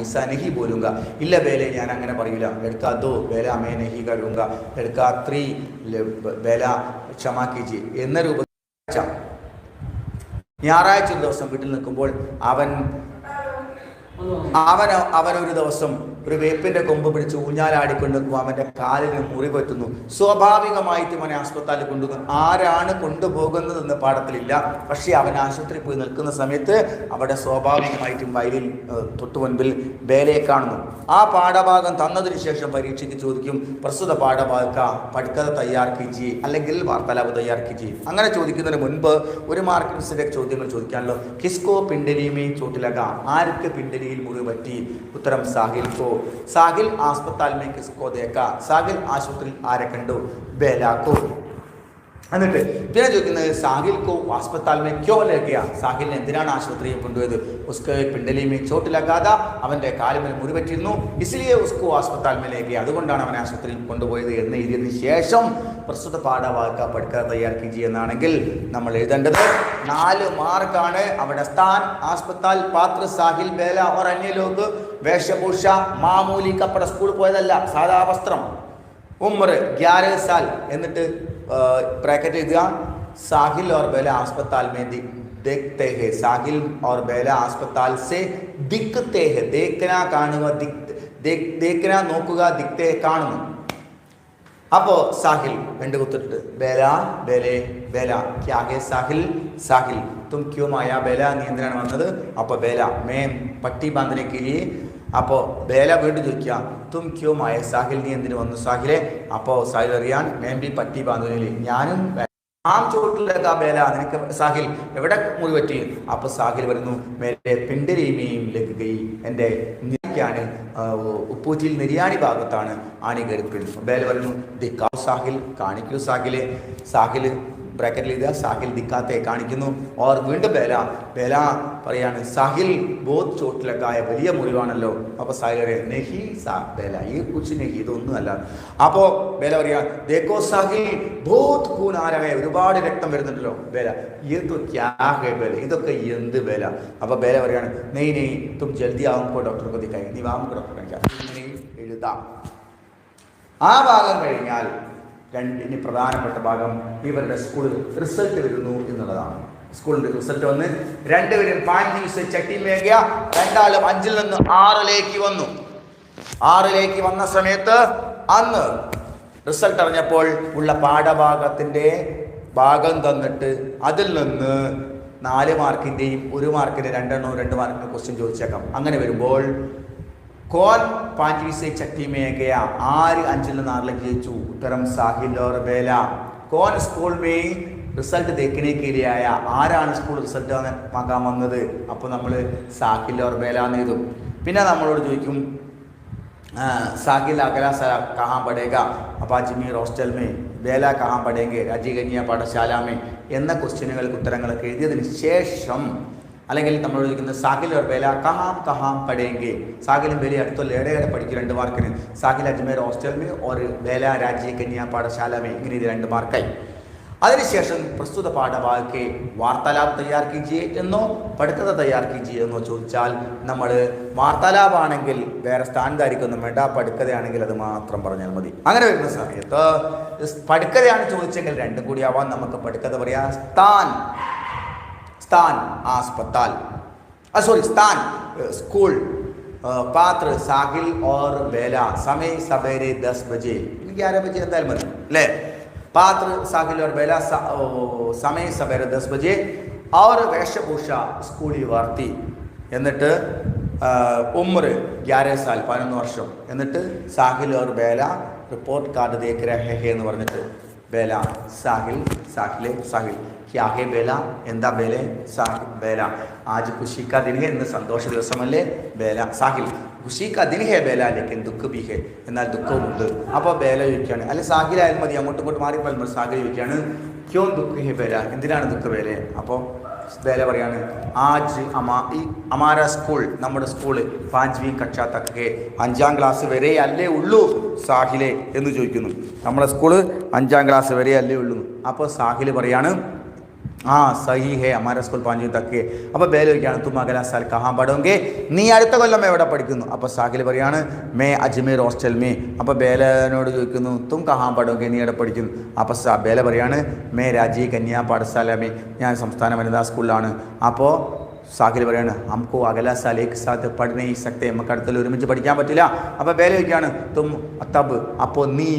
ഐസ നഹി ബോലുങ്ക, ഇല്ല ബേലെ ഞാൻ അങ്ങനെ പറയില്ല. ലഡ്ക ദോ ബേല മേ നഹി കരുങ്ക, ലഡ്ക ത്രീ ബേല ക്ഷമാ കീജി എന്ന രൂപത്തിൽ ഞായറാഴ്ച ഒരു ദിവസം വീട്ടിൽ നിൽക്കുമ്പോൾ അവനൊരു ദിവസം ഒരു വേപ്പിന്റെ കൊമ്പ് പിടിച്ച് ഊഞ്ഞാലാടിക്കൊണ്ട് നിൽക്കുമ്പോൾ അവന്റെ കാലിന് മുറി പറ്റുന്നു. സ്വാഭാവികമായിട്ടും അവനെ ആശുപത്രിയിൽ കൊണ്ടുപോകും. ആരാണ് കൊണ്ടുപോകുന്നതെന്ന് പാഠത്തിലില്ല. പക്ഷേ അവൻ ആശുപത്രിയിൽ പോയി നിൽക്കുന്ന സമയത്ത് അവിടെ സ്വാഭാവികമായിട്ടും വയലിൽ തൊട്ടു മുൻപിൽ ബേലയെ കാണുന്നു. ആ പാഠഭാഗം തന്നതിന് ശേഷം പരീക്ഷയ്ക്ക് ചോദിക്കും, പ്രസ്തുത പാഠഭാഗ പഠിക്കത തയ്യാർ കീജി അല്ലെങ്കിൽ വാർത്താലാപ് തയ്യാർ കീജി. അങ്ങനെ ചോദിക്കുന്നതിന് മുൻപ് ഒരു മാർക്കിന്റെ ചോദ്യങ്ങൾ ചോദിക്കാമല്ലോ. കിസ്കോ പിണ്ടലിമേ ചോട്ടിലക, ആർക്ക് പിണ്ടലിയിൽ മുറിവ് പറ്റി? ഉത്തരം സാഹിൽ കോ. സാഹിൽ ആസ്പത്താൽ മേ കിസ്കോ ദേക്ക, സാഹിൽ ആശുപത്രിയിൽ ആരെ കണ്ടു? ബേലാക്കോ. എന്നിട്ട് പിന്നെ ചോദിക്കുന്നത് സാഹിൽ കോ ആസ്പത്താൽ മേ ക്യോ ലഗിയ, സാഹിലിനെ എന്തിനാണ് ആശുപത്രിയിൽ കൊണ്ടുപോയത്? ഉസ്കോ പിണ്ടലി മേ ചോട്ട് ലഗാത, അവന്റെ കാലുമേൽ മുറിവറ്റിരുന്നു. ഇസ്ലിയെ ഉസ്കോ ആസ്പത്താൽ മേ ലഗിയ, അതുകൊണ്ടാണ് അവനെ ആശുപത്രിയിൽ കൊണ്ടുപോയത് എന്ന് എഴുതിയതിനു ശേഷം പ്രസ്തുത പാഠവാക്ക പഠിക്കാൻ തയ്യാറാക്കി എന്നാണെങ്കിൽ നമ്മൾ എഴുതേണ്ടത് 4 മാർക്കാണ്. അവിടെ സ്ഥാൻ, ആസ്പത്താൽ, പാത്ര, സാഹിൽ, ബേല और अन्य लोग, വേഷഭൂഷ, മാമൂലി കപ്പട, സ്കൂൾ പോയതല്ല, സാധാ വസ്ത്രം, ഉമ്ര 11 साल, എന്നിട്ട് ബ്രാക്കറ്റ് എഴുതുക സാഹിൽ और बेला अस्पताल में देखते हैं, സാഹിൽ और बेला अस्पताल से दिखते हैं, देखना കാണുക, देखന നോക്കുക, ദിക്തേ കാണുന്നു. അപ്പോൾ സാഹിൽ 2 കുത്തിട്ട് ബേല ബേലെ ബേല ക്യാ ഹേ സാഹിൽ, സാഹിൽ തും ക്യോം ആയാ, ബേല നീ എന്തിനാണ് വന്നത്? അപ്പോൾ ബേല മേം പട്ടി ബാന്ധനെ के लिए. അപ്പോൾ ബേല വീണ്ടും ചോദിക്കുക തും ക്യോം ആയ സാഹിൽ, നീ എന്തിനു വന്നു സാഹിലെ? അപ്പോൾ സാഹിൽ അറിയാൻ മേം ബി പട്ടി ബാന്ധനിൽ, ഞാനും ആം ചോട്ടിലേക്കാ ബേല, നിനക്ക് സാഹിൽ എവിടെ മുറി പറ്റി? അപ്പോൾ സാഹിൽ വരുന്നു മേലെ പിണ്ടരീമയും ലഗുകൈ, എൻ്റെ നിരിക്കാണ് ഉപ്പൂറ്റിയിൽ നിര്യാണി ഭാഗത്താണ് ആണി കയറിപ്പിടുന്നു. ബേല വരുന്നു ദിക്കാവ് സാഹിൽ, കാണിക്കൂ സാഹിലെ. സാഹിൽ ബ്രാക്കറ്റിൽ എഴുതുക സാഹിൽ ദിക്കാത്തെ കാണിക്കുന്നു. ഓർ വീണ്ടും ബേല പറയാണ് സാഹിൽ ബോധ് ചോട്ടിലൊക്കെ വലിയ മുറിവാണല്ലോ. അപ്പോൾ സാഹിൽ പറയാം നെഹി ബേല ഈ കുറിച്ച് നെഹി, ഇതൊന്നും അല്ല. അപ്പോൾ ബേല പറയാ ദേക്കോ സാഹിൽ ബോധ് കൂനാരായ, ഒരുപാട് രക്തം വരുന്നുണ്ടല്ലോ. ബേല ഇത് ക്യാ ഹേ ബേല, ഇതൊക്കെ എന്ത് ബേല? അപ്പോൾ ബേല പറയാണ് നെയ് നെയ് തും ജൽദി ആവുമ്പോൾ ഡോക്ടർക്ക് ദിക്കായി, നീ വാമുക്ക് ഡോക്ടർ കാണിക്കാം. എഴുതാം. ആ ഭാഗം കഴിഞ്ഞാൽ ഇനി പ്രധാനപ്പെട്ട ഭാഗം ഇവരുടെ സ്കൂളിൽ റിസൾട്ട് വരുന്നു എന്നുള്ളതാണ്. സ്കൂളിന്റെ റിസൾട്ട് വന്ന് 2 പേരും 5 ദിവസം ചട്ടി മേഖ, 2 5 നിന്ന് 6 വന്നു. 6 വന്ന സമയത്ത് അന്ന് റിസൾട്ട് അറിഞ്ഞപ്പോൾ ഉള്ള പാഠഭാഗത്തിന്റെ ഭാഗം തന്നിട്ട് അതിൽ നിന്ന് 4 മാർക്കിന്റെയും 1 മാർക്കിന് 2 മാർക്കിന് ക്വസ്റ്റ്യൻ ചോദിച്ചേക്കാം. അങ്ങനെ വരുമ്പോൾ कौन 5 से छठी में गया, 6 5 നിന്ന് 6 ജയിച്ചു? ഉത്തരം സാഹിൽ और बेला. कौन स्कूल में റിസൾട്ട് देखने के लिए आया, ആരാണ് സ്കൂൾ റിസൾട്ട് വാങ്ങാൻ വന്നത്? അപ്പോൾ നമ്മൾ സാഹിൽ और बेला എന്ന് എഴുതും. പിന്നെ നമ്മളോട് ചോദിക്കും സാഹിൽ അഗല കഹാം പഠേഗ, അപ്പോൾ അജ്മീർ ഹോസ്റ്റൽ മേ, ബേല കഹാം പഠേങ്കെ, രാജീകന്യ പാഠശാല മേ എന്ന ക്വസ്റ്റ്യനുകൾക്ക് ഉത്തരങ്ങളൊക്കെ എഴുതിയതിന് ശേഷം, അല്ലെങ്കിൽ നമ്മൾ ചോദിക്കുന്നത് സാഹിൽ और बेला कहाँ कहाँ पढ़ेंगे, സാഹിലും ബേലയും അടുത്തുള്ള എവിടെ പഠിക്കും 2 മാർക്കിന്. സാഹിൽ അജ്മേർ ഹോസ്റ്റൽ മേ और बेला രാജ്യ കന്യാ പാഠശാല മേ, ഇങ്ങനെ 2 മാർക്കായി. അതിനുശേഷം പ്രസ്തുത പാഠഭാഗಕ್ಕೆ വാർത്താലാപ് തയ്യാർ കീജിയെ എന്നോ പഠിത്തത തയ്യാർ കീജിയെ എന്നോ ചോദിച്ചാൽ നമ്മൾ വാർത്താലാപാണെങ്കിൽ വേറെ സ്ഥാനത്തായിരിക്കൊന്നും വേണ്ട, പഠിക്കതയാണെങ്കിൽ അത് മാത്രം പറഞ്ഞാൽ മതി. അങ്ങനെ വരുന്ന സമയത്ത് പഠിക്കതയാണ് ചോദിച്ചെങ്കിൽ 2 കൂടി ആവാൻ നമുക്ക് പഠിക്കത പറയാം സ്ഥാൻ, स्थान अस्पताल, सॉरी स्थान स्कूल, पात्र साहिल और बेला, समय सवेरे 10 बजे, 11 बजे എന്തായാലും മതി അല്ലേ? पात्र साहिल और बेला समय सवेरे 10 बजे और वेशभूषा स्कूली वार्ती, എന്നിട്ട് उम्र 11 साल 11 വർഷം, എന്നിട്ട് സാഹിൽ और बेला റിപ്പോർട്ട് കാർഡ് देख रहे हैं എന്ന് പറഞ്ഞിട്ട് बेला साहिल साहिल साहिल ക്യാ ഹേ ബേല, എന്താ ബേലെ? സാഹിൽ ബേല. ആജ് ഖുഷി കാ ദിൻ ഹേ, ഇന്ന് സന്തോഷ ദിവസമല്ലേ? ബേല. സാഹിൽ ഖുഷി കാ ദിൻ ഹേ ബേല ലേക്കിൻ ദുഃഖ് ബി ഹേ, എന്നാൽ ദുഃഖവുമുണ്ട്. അപ്പോൾ ബേല ചോദിക്കുകയാണ്, അല്ല സാഹിലായാലും മതി, അങ്ങോട്ടും ഇങ്ങോട്ട് മാറി പറയുമ്പോൾ സാഹിൽ ചോദിക്കുകയാണ് ക്യോ ദുഃഖ് ഹേ ബേല, എന്തിനാണ് ദുഃഖ ബേലെ? അപ്പോൾ ബേല പറയാണ് ആജ് അമാര സ്കൂൾ, നമ്മുടെ സ്കൂള് 5വീं കക്ഷ തക് ഹേ, 5ാം ക്ലാസ് വരെ അല്ലേ ഉള്ളൂ സാഹിലെ എന്ന് ചോദിക്കുന്നു. നമ്മുടെ സ്കൂള് 5ാം ക്ലാസ് വരെ അല്ലേ ഉള്ളൂ. അപ്പോൾ സാഹിൽ പറയാണ് ആ സഹി ഹേ, അമാര സ്കൂൾ 5വീं തക് ഹേ. അപ്പോൾ ബേല ചോദിക്കുകയാണ് തും അഗല സാൽ കഹാ പഠോങ്കെ, നീ അടുത്ത കൊല്ലം എവിടെ പഠിക്കുന്നു? അപ്പോൾ സാഹിൽ പറയാണ് മേ അജ്മീർ ഹോസ്റ്റൽ മേ. അപ്പോൾ ബേലനോട് ചോദിക്കുന്നു തും കഹാ പഠോങ്കെ, നീ എവിടെ പഠിക്കുന്നു? അപ്പോൾ ബേല പറയാണ് മേ രാജീവ് കന്യാ പാഠശാല മേ, ഞാൻ സംസ്ഥാന വനിതാ സ്കൂളിലാണ്. അപ്പോൾ സാഹിൽ പറയാണ് നമുക്ക് അഗല സാൽ ഏക് സാത്ത് പഠന ഈ സക്തെ, നമുക്ക് അടുത്തുള്ള ഒരുമിച്ച് പഠിക്കാൻ പറ്റില്ല. അപ്പോൾ ബേല ചോദിക്കുകയാണ് തും തബ്, അപ്പോൾ നീ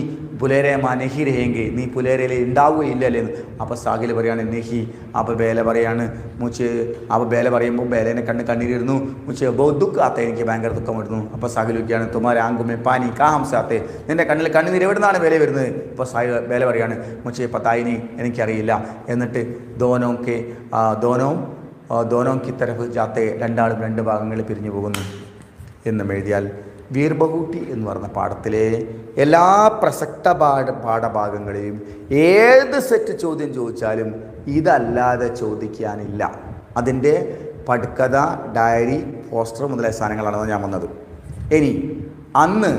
പുലേരെ മാ നെഹി രഹേങ്കെ, നീ പുലേരയിൽ ഉണ്ടാവുകയില്ലല്ലേ? അപ്പോൾ സാഹിൽ പറയാണ് നെഹി. അപ്പോൾ ബേല പറയാണ് മുച്ച്, അപ്പോൾ ബേല പറയുമ്പോൾ ബേലേനെ കണ്ണീരിടുന്നു. മുച്ച് ബഹുത് ദുഃഖ് ആത്തെ, എനിക്ക് ഭയങ്കര ദുഃഖം വരുന്നു. അപ്പോൾ സാഹിൽ ചോദിക്കുകയാണ് തുമാരെ ആങ്കുമേ പാനി കാഹം സാത്തെ, നിൻ്റെ കണ്ണിൽ കണ്ണുനീർ എവിടെ നിന്നാണ് ബേല വരുന്നത്? അപ്പോൾ ബേല പറയാണ് മുച്ച് പത്തായിനി, എനിക്കറിയില്ല. എന്നിട്ട് ദോനോം കി തരഫ് ജാത്തെ, രണ്ടാളും 2 ഭാഗങ്ങളിൽ പിരിഞ്ഞു പോകുന്നു എന്നും എഴുതിയാൽ വീർ ബഹൂട്ടി എന്ന് പറഞ്ഞ പാഠത്തിലെ എല്ലാ പ്രസക്ത പാഠഭാഗങ്ങളെയും ഏത് സെറ്റ് ചോദ്യം ചോദിച്ചാലും ഇതല്ലാതെ ചോദിക്കാനില്ല. അതിൻ്റെ പടുക്കഥ, ഡയറി, പോസ്റ്റർ മുതലായ സാധനങ്ങളാണ് ഞാൻ വന്നത്. ഇനി അന്ന്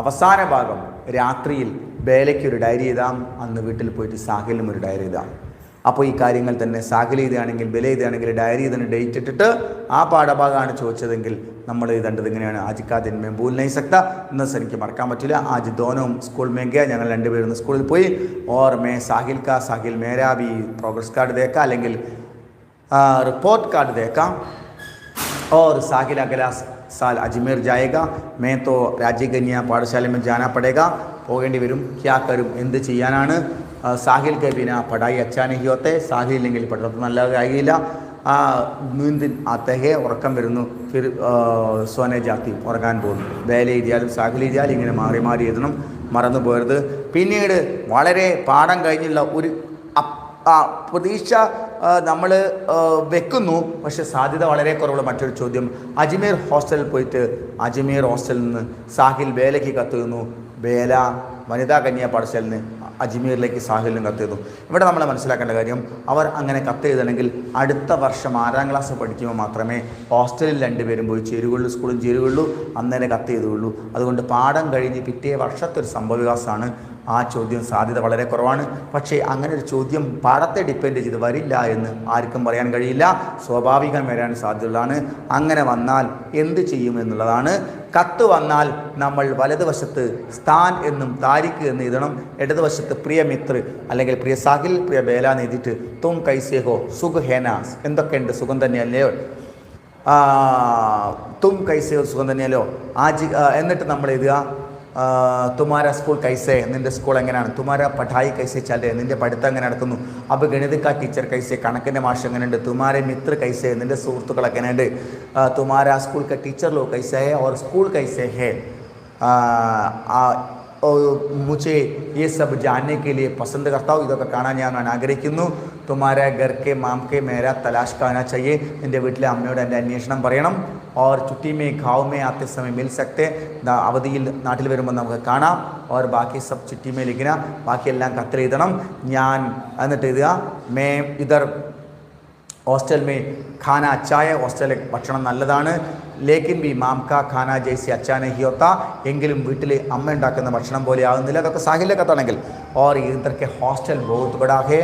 അവസാന ഭാഗം രാത്രിയിൽ ബേലയ്ക്ക് ഒരു ഡയറി എഴുതാം, അന്ന് വീട്ടിൽ പോയിട്ട് സാഹിലും ഒരു ഡയറി എഴുതാം. അപ്പോൾ ഈ കാര്യങ്ങൾ തന്നെ സാഹിൽ എഴുതുകയാണെങ്കിൽ ബേല എഴുതുകയാണെങ്കിൽ ഡയറി തന്നെ ഡേറ്റ് ഇട്ടിട്ട് ആ പാഠഭാഗമാണ് ചോദിച്ചതെങ്കിൽ നമ്മൾ എഴുതേണ്ടത് ഇങ്ങനെയാണ് ആജിക്കാ ദിൻ മേ ഭൂൽ നഹീ സക്ത, ഇന്ന് എനിക്ക് മറക്കാൻ പറ്റില്ല. ആജ് ദോനോം സ്കൂൾ മേ ഗയ, ഞങ്ങൾ 2 പേരും സ്കൂളിൽ പോയി. ഓർ മേ സാഹിൽ മേരാ ഭി പ്രോഗ്രസ് കാർഡ് ദേക്കാം, അല്ലെങ്കിൽ റിപ്പോർട്ട് കാർഡ് ദേക്കാം. और साहिल अगला साल अजमेर जाएगा, मैं तो राज्य कन्या पाठशाला में जाना पड़ेगा, പോകേണ്ടി വരും. ക്യാ കരും, എന്ത് ചെയ്യാനാണ്? സാഹിൽ കെ ബിന പഠായി അച്ഛാ നഹി ഹോത്തെ, സാഹിൽ ഇല്ലെങ്കിൽ പഠിത്തം നല്ലതാകില്ല. നീന്തി ആത്തഹേ, ഉറക്കം വരുന്നു. ഫിർ സോനെ ജാത്തി, ഉറങ്ങാൻ പോകുന്നു. ബേല എഴുതിയാലും സാഹിൽ എഴുതിയാലും ഇങ്ങനെ മാറി മാറി എഴുതണം, മറന്നു പോകരുത്. പിന്നീട് വളരെ പാഠം കഴിഞ്ഞുള്ള ഒരു പ്രതീക്ഷ നമ്മൾ വെക്കുന്നു, പക്ഷെ സാധ്യത വളരെ കുറവുള്ള മറ്റൊരു ചോദ്യം. അജ്മീർ ഹോസ്റ്റലിൽ പോയിട്ട് അജ്മീർ ഹോസ്റ്റലിൽ നിന്ന് സാഹിൽ ബേലയ്ക്ക് കത്തുന്നു, ബേല വനിതാ കന്യാ പാഠശാലയിൽ നിന്ന് അജ്മീറിലേക്ക് സാഹിലിനും കത്തെഴുതുന്നു. ഇവിടെ നമ്മൾ മനസ്സിലാക്കേണ്ട കാര്യം, അവർ അങ്ങനെ കത്തെഴുതണമെങ്കിൽ അടുത്ത വർഷം 6ാം ക്ലാസ് പഠിക്കുമ്പോൾ മാത്രമേ ഹോസ്റ്റലിൽ 2 പേരും പോയി ചേരുകയുള്ളൂ, സ്കൂളിൽ ചേരുകയുള്ളൂ, അന്നേരെ കത്തെഴുതുകയുള്ളൂ. അതുകൊണ്ട് പാഠം കഴിഞ്ഞ് പിറ്റേ വർഷത്തെ ഒരു സംഭവവികാസമാണ്. ആ ചോദ്യം സാധ്യത വളരെ കുറവാണ്. പക്ഷേ അങ്ങനെ ഒരു ചോദ്യം പാഠത്തെ ഡിപ്പെൻഡ് ചെയ്ത് വരില്ല എന്ന് ആർക്കും പറയാൻ കഴിയില്ല. സ്വാഭാവികം വരാൻ സാധ്യതയുള്ളതാണ്. അങ്ങനെ വന്നാൽ എന്ത് ചെയ്യുമെന്നുള്ളതാണ്. കത്ത് വന്നാൽ നമ്മൾ വലതുവശത്ത് സ്ഥാൻ എന്നും താരിഖ് എന്ന് എഴുതണം. ഇടതുവശത്ത് പ്രിയ മിത്ര അല്ലെങ്കിൽ പ്രിയ സാഹിൽ, പ്രിയ ബേല എന്ന് എഴുതിയിട്ട് തും കൈസേ ഹോ, സുഖ് ഹേനാസ്, എന്തൊക്കെയുണ്ട്, സുഖം തന്നെയല്ലയോ, തും കൈസേ ഹോ, സുഖം തന്നെയല്ലോ. എന്നിട്ട് നമ്മൾ എഴുതുക തുമാര സ്കൂൾ കൈസേ, നിൻ്റെ സ്കൂൾ എങ്ങനെയാണ്? തുമാര പഠായി കൈസേ ചലേ, നിൻ്റെ പഠിത്തം എങ്ങനെ നടക്കുന്നു? അപ്പോൾ ഗണിതക്ക ടീച്ചർ കൈസേ, കണക്കിൻ്റെ മാഷ് എങ്ങനെയുണ്ട്? തുമാര മിത്ര കൈസേ, നിൻ്റെ സുഹൃത്തുക്കൾ എങ്ങനെയുണ്ട്? തുമാര സ്കൂൾ ക ടീച്ചർ ലോ കൈസേ ഹേ ഓർ സ്കൂൾ കൈസേ ഹേ? മുझे ये सब जानने के लिए पसंद करता हूँ, ഇതൊക്കെ കാണാൻ ഞാൻ ആഗ്രഹിക്കുന്നു. തുമാര घर के माम के मेरा तलाश करना चाहिए, എൻ്റെ വീട്ടിലെ അമ്മയോട് എൻ്റെ അന്വേഷണം പറയണം. और छुट्टी में गाँव में आते समय मिल सकते, അവധിയിൽ നാട്ടിൽ വരുമ്പോൾ നമുക്ക് കാണാം. और बाकी सब चिट्ठी में लिखना, ബാക്കിയെല്ലാം കത്തെഴുതണം. ഞാൻ എന്നിട്ട് എഴുതുക മേ ഇധർ ഹോസ്റ്റൽ മേ ഖാന അച്ചായ, ഹോസ്റ്റലിലെ ഭക്ഷണം നല്ലതാണ്. ലേക്കിൻ ബി മാം കാ ഖാന ജൈസി അച്ചാ നഹി ഹോത്ത, എങ്കിലും വീട്ടിൽ അമ്മ ഉണ്ടാക്കുന്ന ഭക്ഷണം പോലെ ആകുന്നില്ല. അതൊക്കെ സാഹിലിലെ കത്താണെങ്കിൽ. और इधर के हॉस्टल बहुत बड़ा है,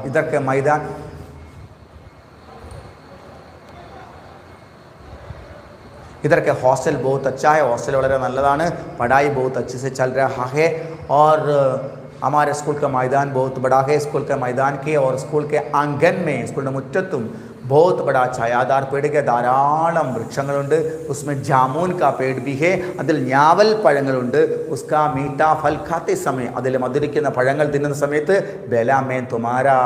इधर के मैदान इधर के हॉस्टल बहुत अच्छा है, हॉस्टल വളരെ നല്ലതാണ്. पढ़ाई बहुत अच्छे से चल रहा है. और हमारे स्कूल का मैदान बहुत बड़ा है, स्कूल के मैदान के और स्कूल के आंगन में, स्कूल മുറ്റത്തും बहुत बड़ा छायादार पेड़ के ധാരാളം വൃക്ഷങ്ങളുണ്ട്. उसमें जामुन का पेड़ भी है, അതിൽ ഞാവൽ പഴങ്ങളുണ്ട്. उसका मीठा फल खाते समय, അതിൽ മധുരിക്കുന്ന പഴങ്ങൾ തിന്നുന്ന സമയത്ത് बेला मैं तुम्हारा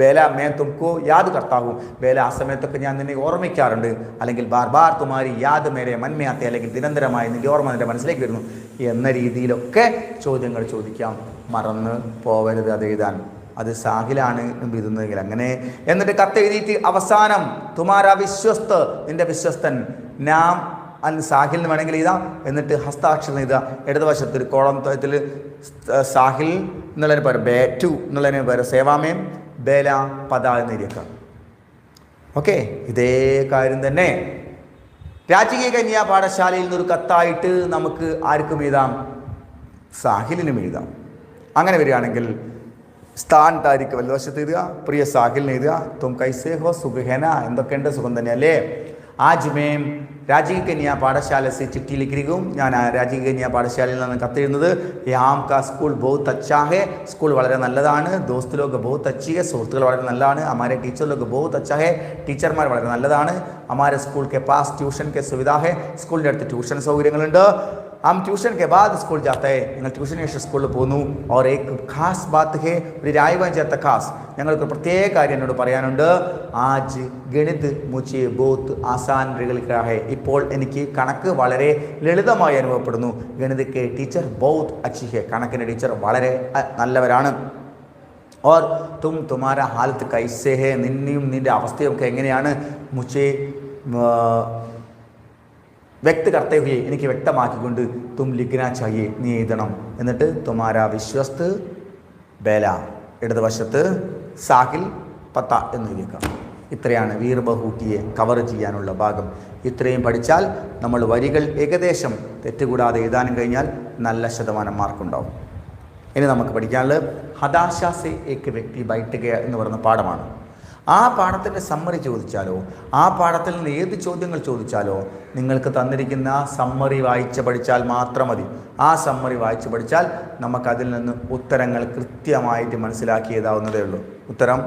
बेला मैं तुमको याद करता हूँ, बेला ആ സമയത്തൊക്കെ ഞാൻ നിന്നെ ഓർമ്മിക്കാറുണ്ട്. അല്ലെങ്കിൽ ബാർ ബാർ തുമാരി യാദ് മേരെ മൻമേ ആത്തെ, അല്ലെങ്കിൽ നിരന്തരമായി നിന്റെ ഓർമ്മ നിന്റെ മനസ്സിലേക്ക് വരുന്നു എന്ന രീതിയിലൊക്കെ ചോദ്യങ്ങൾ ചോദിക്കാം. മറന്ന് പോവരുത് അത് എഴുതാൻ. അത് സാഹിലാണ് എഴുതുന്നതെങ്കിൽ അങ്ങനെ. എന്നിട്ട് കത്തെഴുതിയിട്ട് അവസാനം തുമാരാ വിശ്വസ്ത്, നിന്റെ വിശ്വസ്തൻ, നാം അൽ സാഹിൽ എന്ന് വേണമെങ്കിൽ എഴുതാം. എന്നിട്ട് ഹസ്താക്ഷരം എഴുതുക. ഇടതുവശത്ത് ഒരു കോളത്തിൽ സാഹിൽ എന്നുള്ളതിന് പകരം ബേറ്റു എന്നുള്ളതിന് പകരം സേവാമയം ബേല പദ എന്ന് എഴുതിയേക്കാം. ഓക്കെ, ഇതേ കാര്യം തന്നെ രാജകീയ കന്യാ പാഠശാലയിൽ നിന്നൊരു കത്തായിട്ട് നമുക്ക് ആർക്കും എഴുതാം? സാഹിലിനും എഴുതാം. അങ്ങനെ വരികയാണെങ്കിൽ സ്ഥാൻ താരിഖ് വലതുവശത്ത് എഴുതുക, പ്രിയ സാഹിലിന് എഴുതുക, തും കൈസേ ഹോ സുഖഹേന, എന്തൊക്കെയുണ്ട്, സുഖം തന്നെയല്ലേ. ആജ് മേം രാജകീയ കന്യാ പാഠശാല സെ ചിട്ടി ലിഖിരിക്കും, ഞാൻ രാജകീയ കന്യാ പാഠശാലയിൽ നിന്നാണ് കത്തെഴുതുന്നത്. യാം കാ സ്കൂൾ ബഹുത് അച്ഛാ ഹെ, സ്കൂൾ വളരെ നല്ലതാണ്. ദോസ്ത് ലോഗ് ബഹുത് അച്ചി ഹെ, സുഹൃത്തുക്കൾ വളരെ നല്ലതാണ്. ഹമാരെ ടീച്ചർ ലോഗ് ബഹുത് അച്ഛാ ഹെ, ടീച്ചർമാർ വളരെ നല്ലതാണ്. ഹമാരെ സ്കൂൾ കെ പാസ് ട്യൂഷൻ കെ സുവിധ ഹെ, സ്കൂളിൻ്റെ അടുത്ത് ട്യൂഷൻ സൗകര്യങ്ങളുണ്ട്. हम ट्यूशन के बाद स्कूल जाते हैं, നിങ്ങൾ ട്യൂഷന് ശേഷം സ്കൂളിൽ പോകുന്നു. और एक खास बात है, ഒരു രായവാൻ ചേർത്ത ഖാസ്, ഞങ്ങൾക്ക് പ്രത്യേക കാര്യം എന്നോട് പറയാനുണ്ട്. ആജ് ഗണിത് മുझे बहुत आसान लगा है, ഇപ്പോൾ എനിക്ക് കണക്ക് വളരെ ലളിതമായി അനുഭവപ്പെടുന്നു. ഗണിത് കെ ടീച്ചർ बहुत अच्छी है, കണക്കിൻ്റെ ടീച്ചർ വളരെ നല്ലവരാണ്. और तुम तुम्हारा हालत कैसे है, നിന്നെയും നിൻ്റെ അവസ്ഥയൊക്കെ എങ്ങനെയാണ്. മുझे വ്യക്തി കർത്തേ ഹുയെ, എനിക്ക് വ്യക്തമാക്കിക്കൊണ്ട് തും ലിഖ്ന ചാഹിയെ, നീ എഴുതണം. എന്നിട്ട് തുമാരാ വിശ്വസ്ത് ബേല, ഇടതുവശത്ത് സാഹിൽ പത്ത എന്ന് എഴുതിയേക്കാം. ഇത്രയാണ് വീർ ബഹൂട്ടിയെ കവർ ചെയ്യാനുള്ള ഭാഗം. ഇത്രയും പഠിച്ചാൽ നമ്മൾ വരികൾ ഏകദേശം തെറ്റുകൂടാതെ എഴുതാനും കഴിഞ്ഞാൽ നല്ല ശതമാനം മാർക്കുണ്ടാവും. ഇനി നമുക്ക് പഠിക്കാനുള്ളത് ഹതാശ സെ ഏക് വ്യക്തി ബൈഠ് ഗയ എന്ന് പറയുന്ന പാഠമാണ്. ആ പാഠത്തിൻ്റെ സമ്മറി ചോദിച്ചാലോ, ആ പാഠത്തിൽ നിന്ന് ഏത് ചോദ്യങ്ങൾ ചോദിച്ചാലോ നിങ്ങൾക്ക് തന്നിരിക്കുന്ന സമ്മറി വായിച്ച് പഠിച്ചാൽ മാത്രം മതി. ആ സമ്മറി വായിച്ച് പഠിച്ചാൽ നമുക്കതിൽ നിന്ന് ഉത്തരങ്ങൾ കൃത്യമായിട്ട് മനസ്സിലാക്കി എഴുതാവുന്നതേ ഉള്ളൂ. ഉത്തരം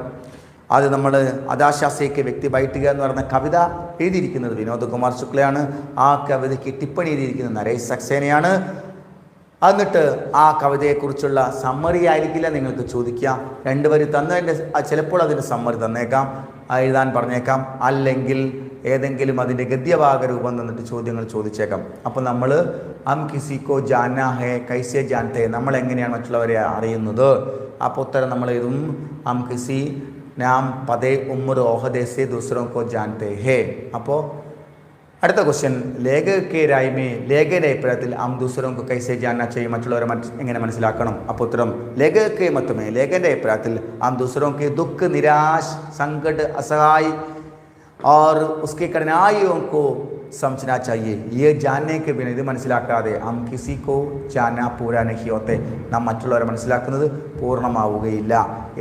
അത് നമ്മൾ അദാശാസയ്ക്ക് വ്യക്തി ബൈഠ് എന്ന് പറയുന്ന കവിത എഴുതിയിരിക്കുന്നത് വിനോദ് കുമാർ ശുക്ലയാണ്. ആ കവിതയ്ക്ക് ടിപ്പണി എഴുതിയിരിക്കുന്നത് നരേഷ് സക്സേനയാണ്. എന്നിട്ട് ആ കവിതയെക്കുറിച്ചുള്ള സമ്മറി ആയിരിക്കില്ല നിങ്ങൾക്ക് ചോദിക്കുക. രണ്ടുപേര് തന്നതിൻ്റെ ചിലപ്പോൾ അതിൻ്റെ സമ്മറി തന്നേക്കാം, എഴുതാൻ പറഞ്ഞേക്കാം, അല്ലെങ്കിൽ ഏതെങ്കിലും അതിൻ്റെ ഗദ്യഭാഗ രൂപം തന്നിട്ട് ചോദ്യങ്ങൾ ചോദിച്ചേക്കാം. അപ്പം നമ്മൾ ഹം കിസിക്കോ ജാനാ ഹേ കൈസേ ജാൻതേ, നമ്മൾ എങ്ങനെയാണ് മറ്റുള്ളവരെ അറിയുന്നത്. അപ്പോൾ ഉത്തരം നമ്മൾ എഴുതും ഹം കിസി നാം പദേ ഉമ്ർ ഓഹദേ സേ ദൂസറോ കോ ജാൻതേ ഹേ. അപ്പോൾ അടുത്ത ക്വസ്റ്റ്യൻ, ലേഖകെ രായ്മേ, ലേഖയുടെ അഭിപ്രായത്തിൽ ഹം ദൂസറോ കോ കൈസേ ജാനാ ചെയ്യും, മറ്റുള്ളവരെ എങ്ങനെ മനസ്സിലാക്കണം. അപ്പോൾ ഉത്തരം ലേഖകെ മത്തുമേ, ലേഖൻ്റെ അഭിപ്രായത്തിൽ ഹം ദൂസറോ കെ ദുഃഖ് നിരാശ संकट असहाय और उसके कठिनाइयों को समझना चाहिए. ये जानने के बिना, ഇത് മനസ്സിലാക്കാതെ हम किसी को जानना पूरा नहीं होते, നാം മറ്റുള്ളവരെ മനസ്സിലാക്കുന്നത് പൂർണ്ണമാവുകയില്ല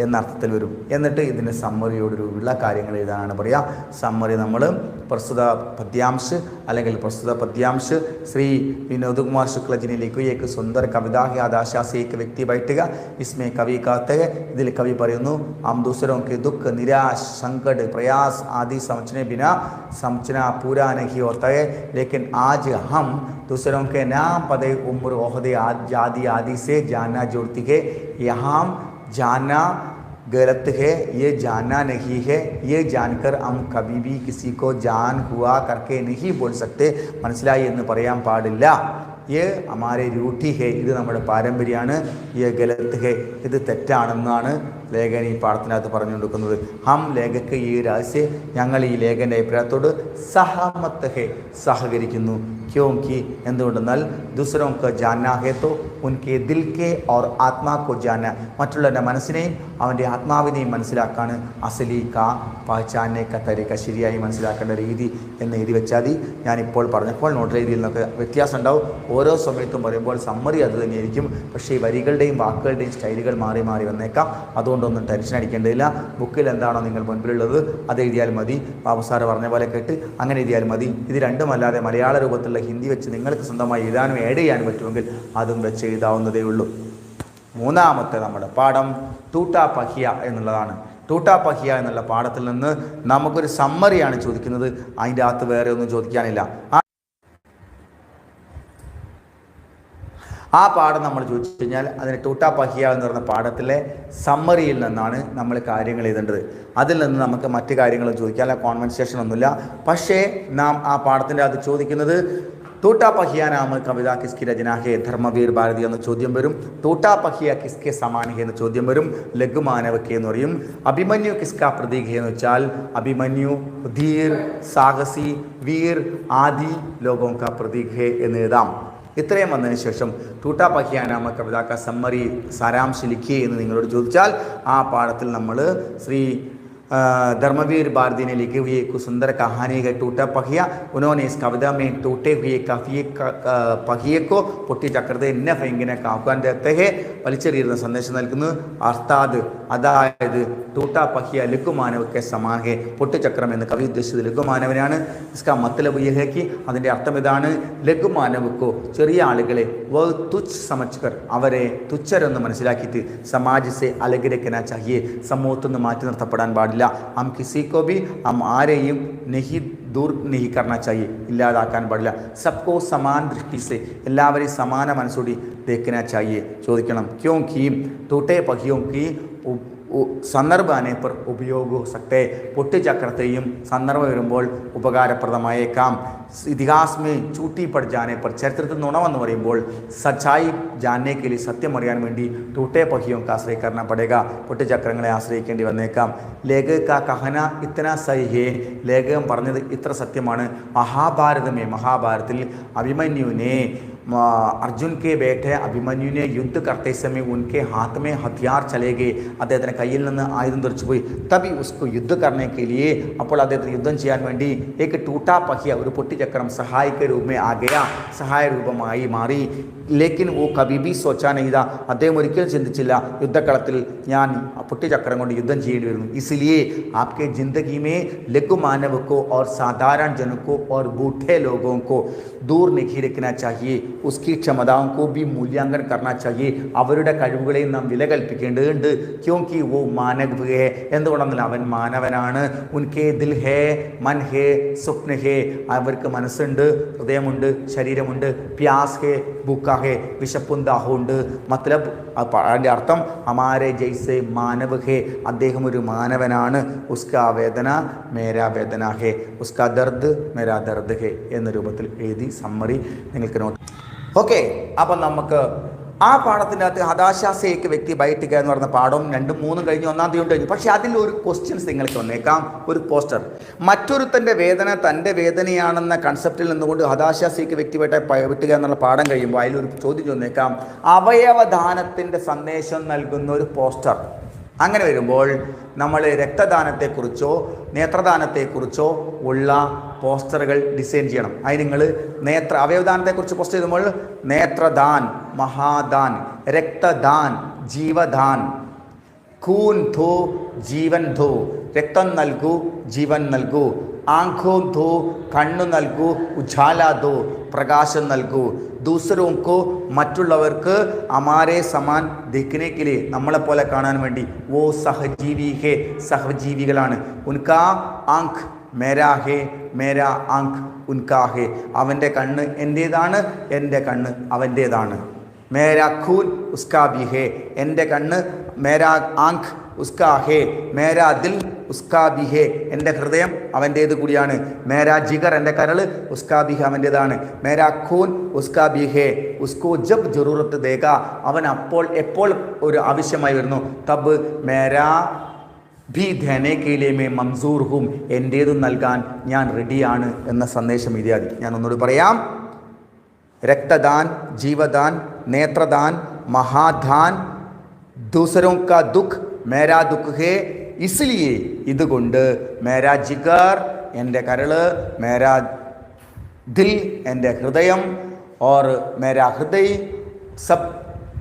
എന്നർത്ഥത്തിൽ വരും. എന്നിട്ട് ഇതിൻ്റെ സമ്മറിയോടുള്ള കാര്യങ്ങൾ എഴുതാനാണ് പറയുക. സമ്മറി നമ്മൾ प्रस्तुत पद्यांश അല്ലെങ്കിൽ प्रस्तुत पद्यांश श्री विनोद कुमार शुक्ला जी ने लिखी एक सुंदर कविता है आदाशा से एक व्यक्ति बैठेगा. इसमें कवि कहते हैं, ഇതിൽ കവി പറയുന്നു हम दूसरों के दुख निराश संकट प्रयास आदि समझना पूरा नहीं होता है, लेकिन आज हम दूसरों के नाम पदे उम्र ओहदे आदि आदि से जानना जोड़ती है. यहाँ जानना गलत है, ये जानना नहीं है. ये जानकर हम कभी भी किसी को जान हुआ करके नहीं बोल सकते. മനസ്സിലായി എന്ന് പറയാൻ പാടില്ല. ये हमारे रूठी है, ഇത് നമ്മുടെ പാരമ്പര്യമാണ്. ये गलत है, ഇത് തെറ്റാണെന്നാണ് ലേഖൻ ഈ പാഠത്തിനകത്ത് പറഞ്ഞു കൊടുക്കുന്നത്. ഹം ലേഖക്ക് ഈ രഹസ്യ, ഞങ്ങൾ ഈ ലേഖൻ്റെ അഭിപ്രായത്തോട് സഹമത്ത് ഹെ, സഹകരിക്കുന്നു. ക്യോങ്കി, എന്തുകൊണ്ടെന്നാൽ ദുസരോക്ക് ജാനാ ഹേ തോ ഉൻകെ ദിൽ കെ और ആത്മാ കോ ജാന, മറ്റുള്ളവരുടെ മനസ്സിനെയും അവൻ്റെ ആത്മാവിനെയും മനസ്സിലാക്കാണ് അസലി കാ പഹചാനെ ക തരീക, ശരിയായി മനസ്സിലാക്കേണ്ട രീതി എന്ന് എഴുതി വെച്ചാൽ മതി. ഞാനിപ്പോൾ പറഞ്ഞപ്പോൾ നോട്ട് രീതിയിൽ നിന്നൊക്കെ വ്യത്യാസം ഉണ്ടാവും. ഓരോ സമയത്തും പറയുമ്പോൾ സമ്മറി അത് തന്നെയായിരിക്കും. പക്ഷേ ഈ വരികളുടെയും വാക്കുകളുടെയും സ്റ്റൈലുകൾ മാറി മാറി വന്നേക്കാം. അതുകൊണ്ടൊന്നും ടെൻഷൻ അടിക്കേണ്ടതില്ല. ബുക്കിൽ എന്താണോ നിങ്ങൾ മുൻപിലുള്ളത് അത് എഴുതിയാൽ മതി. ബാബു സാറ് പറഞ്ഞ പോലെ കേട്ട് അങ്ങനെ എഴുതിയാൽ മതി. ഇത് രണ്ടുമല്ലാതെ മലയാള രൂപത്തിലുള്ള ഹിന്ദി വെച്ച് നിങ്ങൾക്ക് സ്വന്തമായി എഴുതാനും ആഡ് ചെയ്യാനും പറ്റുമെങ്കിൽ അതും വെച്ച് എഴുതാവുന്നതേ ഉള്ളൂ. മൂന്നാമത്തെ നമ്മുടെ പാഠം ടൂട്ടാ പഹിയ എന്നുള്ളതാണ്. ടൂട്ടാ പഹിയ എന്നുള്ള പാഠത്തിൽ നിന്ന് നമുക്കൊരു സമ്മറിയാണ് ചോദിക്കുന്നത്. അതിൻ്റെ അകത്ത് വേറെ ഒന്നും ചോദിക്കാനില്ല. ആ പാഠം നമ്മൾ ചോദിച്ചു കഴിഞ്ഞാൽ അതിന് ടൂട്ടാ പഹിയ എന്ന് പറയുന്ന പാഠത്തിലെ സമ്മറിയിൽ നിന്നാണ് നമ്മൾ കാര്യങ്ങൾ എഴുതേണ്ടത്. അതിൽ നിന്ന് നമുക്ക് മറ്റു കാര്യങ്ങൾ ചോദിക്കാനുള്ള കോൺവെൻസേഷൻ ഒന്നുമില്ല. പക്ഷേ നാം ആ പാഠത്തിൻ്റെ അത് ചോദിക്കുന്നത് टूटा पहिया नाम कविता किसकी रचना है? ധർമ്മവീർ ഭാരതി എന്ന ചോദ്യം വരും. ടൂട്ടാ പഹിയ കിസ്കെ സമാൻ ഹെ എന്ന ചോദ്യം വരും. ലഘുമാനവക്കെ എന്ന് പറയും. അഭിമന്യു കിസ്കാ പ്രതീക് ഹെ എന്ന് വെച്ചാൽ അഭിമന്യു ധീർ, സാഹസി, വീർ ആദി ലോഗോं का प्रतीक है എന്ന് എഴുതാം. ഇത്രയും വന്നതിന് ശേഷം ടൂട്ടാ പഹിയ നാമ കവിത का സമ്മറി സാരാംശം ലിഖിയേ എന്ന് നിങ്ങളോട് ചോദിച്ചാൽ ആ പാഠത്തിൽ നമ്മൾ ശ്രീ धर्मवीर भारती ने लिखी हुई एक सुंदर कहानी है टूटा पहिया. उन्होंने इस कविता में टूटे हुए पहिയെ को പൊട്ടിച്ചക്രത്തെ എന്നെ ഭയങ്കര കാക്കാൻ അദ്ദേഹത്തെ വലിച്ചെറിയുന്ന സന്ദേശം നൽകുന്നു. അർത്ഥാത് അതായത് ടൂട്ടാ പഹിയ ലഘുമാനവക്കെ സമാൻ ഹെ, പൊട്ടിച്ചക്രം എന്ന് കവി ഉദ്ദേശിച്ചത് ലഘുമാനവനാണ്. ഇസ്കാ മത്ലബ് യഹ് ഹെ, അതിൻ്റെ അർത്ഥം ഇതാണ്, ലഘുമാനവക്കോ ചെറിയ ആളുകളെ വ തുച്ഛ സമജ്കർ അവരെ തുച്ഛരെന്ന് മനസ്സിലാക്കിയിട്ട് സമാജ് സെ അലഗ് രഖനാ ചാഹിയെ, സമൂഹത്തിൽ നിന്ന് മാറ്റി നിർത്തപ്പെടാൻ പാടില്ല. हम किसी को भी हम ആരെയും नहीं दूर नहीं करना चाहिए, ഇല്ലാതാക്കാൻ പാടില്ല. सबको समान दृष्टि से എല്ലാവരെയും സമാന മനസ്സോടി देखना चाहिए. ചോദിക്കണം क्योंकि टूटे पहियों की സന്ദർഭ ആനെ പർ ഉപയോഗ ഹോ സക്തേ, പൊട്ടിച്ചക്രത്തെയും സന്ദർഭം വരുമ്പോൾ ഉപകാരപ്രദമായേക്കാം. ഇതിഹാസ് മേ ചൂട്ടി പട് ജാനെ പർ, ചരിത്രത്തിൽ നുണമെന്ന് പറയുമ്പോൾ സച്ചായി ജാനേ കെ ലിയെ സത്യം അറിയാൻ വേണ്ടി ടൂട്ടേ पहियों का ആശ്രയ करना पड़ेगा, പൊട്ടിച്ചക്രങ്ങളെ ആശ്രയിക്കേണ്ടി വന്നേക്കാം. ലേഖക കാ കഹന ഇത്തന സഹി ഹേ, ലേഖകൻ പറഞ്ഞത് ഇത്ര സത്യമാണ്. മഹാഭാരതത്തിൽ അഭിമന്യുവിനെ अर्जुन के बेटे अभिमन्यु ने युद्ध करते समय उनके हाथ में हथियार चले गए, അദ്ദേഹത്തിന് കയ്യിൽ നിന്ന് ആയുധം തെറിച്ചുപോയി. തബി ഉസ്കോ യുദ്ധ करने के लिए, അപ്പോൾ അദ്ദേഹത്തിന് യുദ്ധം ചെയ്യാൻ വേണ്ടി एक टूटा पहिया ഒരു പൊട്ടിച്ചക്രം സഹായിക രൂപമേ ആ ഗയാ, സഹായ രൂപമായി മാറി. ലേക്കിൻ वो कभी भी सोचा नहीं था, അദ്ദേഹം ഒരിക്കലും ചിന്തിച്ചില്ല യുദ്ധക്കളത്തിൽ ഞാൻ പൊട്ടിച്ചക്രം കൊണ്ട് യുദ്ധം ചെയ്യേണ്ടി വരുന്നു. इसलिए आपके जिंदगी में लघु मानव को और साधारण जनों को और बूढ़े लोगों को दूर नहीं रखना चाहिए. उसकी क्षमताओं को भी मूल्यांकन करना चाहिए. അവരുടെ കഴിവുകളെയും നാം വില കൽപ്പിക്കേണ്ടതുണ്ട്. ക്യോങ്കി വോ മാനവ് ഹേ, എന്തുകൊണ്ടെന്നാൽ അവൻ മാനവനാണ്. ഉൻകെ ദിൽ ഹേ, മൻ ഹേ, സ്വപ്ന ഹേ, അവർക്ക് മനസ്സുണ്ട്, ഹൃദയമുണ്ട്, ശരീരമുണ്ട്. പ്യാസ് ഹേ, ഭൂക്ക ഹേ, വിശപ്പും ദാഹമുണ്ട്. മത്ലബ് അതിൻ്റെ അർത്ഥം ഹമാരെ ജയ്സെ മാനവ് ഹേ, അദ്ദേഹം ഒരു മാനവനാണ്. ഉസ്കാ വേദന മേരാ വേദന ഹേ, ഉസ്കാ ദർദ് മേരാ ദർദ് ഹേ എന്ന രൂപത്തിൽ എഴുതി സമ്മറി നിങ്ങൾക്ക് നോട്ട്. ഓക്കെ, അപ്പം നമുക്ക് ആ പാഠത്തിൻ്റെ അകത്ത് ഹതാശാസേക്ക് വ്യക്തി ബൈറ്റിക എന്ന് പറയുന്ന പാഠവും 2, 3 കഴിഞ്ഞ് 1-ാം തീയതി കഴിഞ്ഞു. പക്ഷേ അതിലൊരു ക്വസ്റ്റ്യൻസ് നിങ്ങൾക്ക് വന്നേക്കാം. ഒരു പോസ്റ്റർ, മറ്റൊരുത്തൻ്റെ വേദന തൻ്റെ വേദനയാണെന്ന കൺസെപ്റ്റിൽ നിന്നുകൊണ്ട് ഹതാശാസേക്ക് വ്യക്തി വിട്ടുക എന്നുള്ള പാഠം കഴിയുമ്പോൾ അതിലൊരു ചോദ്യം വന്നേക്കാം, അവയവദാനത്തിൻ്റെ സന്ദേശം നൽകുന്ന ഒരു പോസ്റ്റർ. അങ്ങനെ വരുമ്പോൾ നമ്മൾ രക്തദാനത്തെക്കുറിച്ചോ നേത്രദാനത്തെക്കുറിച്ചോ ഉള്ള പോസ്റ്ററുകൾ ഡിസൈൻ ചെയ്യണം. അതിന് നിങ്ങൾ അവയവദാനത്തെക്കുറിച്ച് പോസ്റ്റ് ചെയ്യുമ്പോൾ നേത്രദാൻ, മഹാദാൻ, രക്തദാൻ, ജീവദാൻ, खून धो जीवन धो, രക്തം നൽകൂ ജീവൻ നൽകൂ, ആംഖോ ധോ കണ്ണു നൽകൂ, ഉജാല ധോ പ്രകാശം നൽകൂ, ദൂസരോക്കോ മറ്റുള്ളവർക്ക് അമാരെ സമാൻ ദിഖ്നെ കെ ലിയെ നമ്മളെപ്പോലെ കാണാൻ വേണ്ടി, വോ സഹജീവി ഹേ സഹജീവികളാണ്, ഉൻകാ ആങ്ക് മേരാ ഹേ മേരാ ആങ്ക് ഉൻകാ ഹേ, അവൻ്റെ കണ്ണ് എൻ്റേതാണ് എൻ്റെ കണ്ണ് അവൻ്റേതാണ്, മേരാ ഖൂൻ ഉസ്കാ ബി ഹേ എൻ്റെ കണ്ണ്, മേരാ ആങ്ക് ഉസ്കാ ഹേ, മേരാ ദിൽ ഉസ്കാ ബി ഹേ എൻ്റെ ഹൃദയം അവൻ്റേത് കൂടിയാണ്, മേരാ ജിഗർ എൻ്റെ കരൾ ഉസ്കാ ബി ഹേ അവൻ്റേതാണ്, മേരാ ഖൂൻ ഉസ്കാ ബി ഹേ ഉസ്കോ ജബ് ജറൂറത്ത് ദേഗ അവൻ എപ്പോൾ ഒരു ആവശ്യമായി വരുന്നു, തബ് മേരാ ഭീ ധേനെ കെ ലിയെ മേ മംസൂർ ഹും എൻ്റേതും നൽകാൻ ഞാൻ റെഡിയാണ് എന്ന സന്ദേശം ഇത്യാദി. ഞാൻ ഒന്നുകൂടി പറയാം. രക്തദാൻ, ജീവദാൻ, നേത്രദാൻ, മഹാദാൻ, ദൂസരോं का दुख മേരാ ദുഃഖ് ഹേ ഇസ്ലിയെ ഇതുകൊണ്ട്, മേരാ ജിഗർ എൻ്റെ കരള്, മേരാ ദിൽ എൻ്റെ ഹൃദയം, ഓർ മേരാ ഹൃദയ് സബ്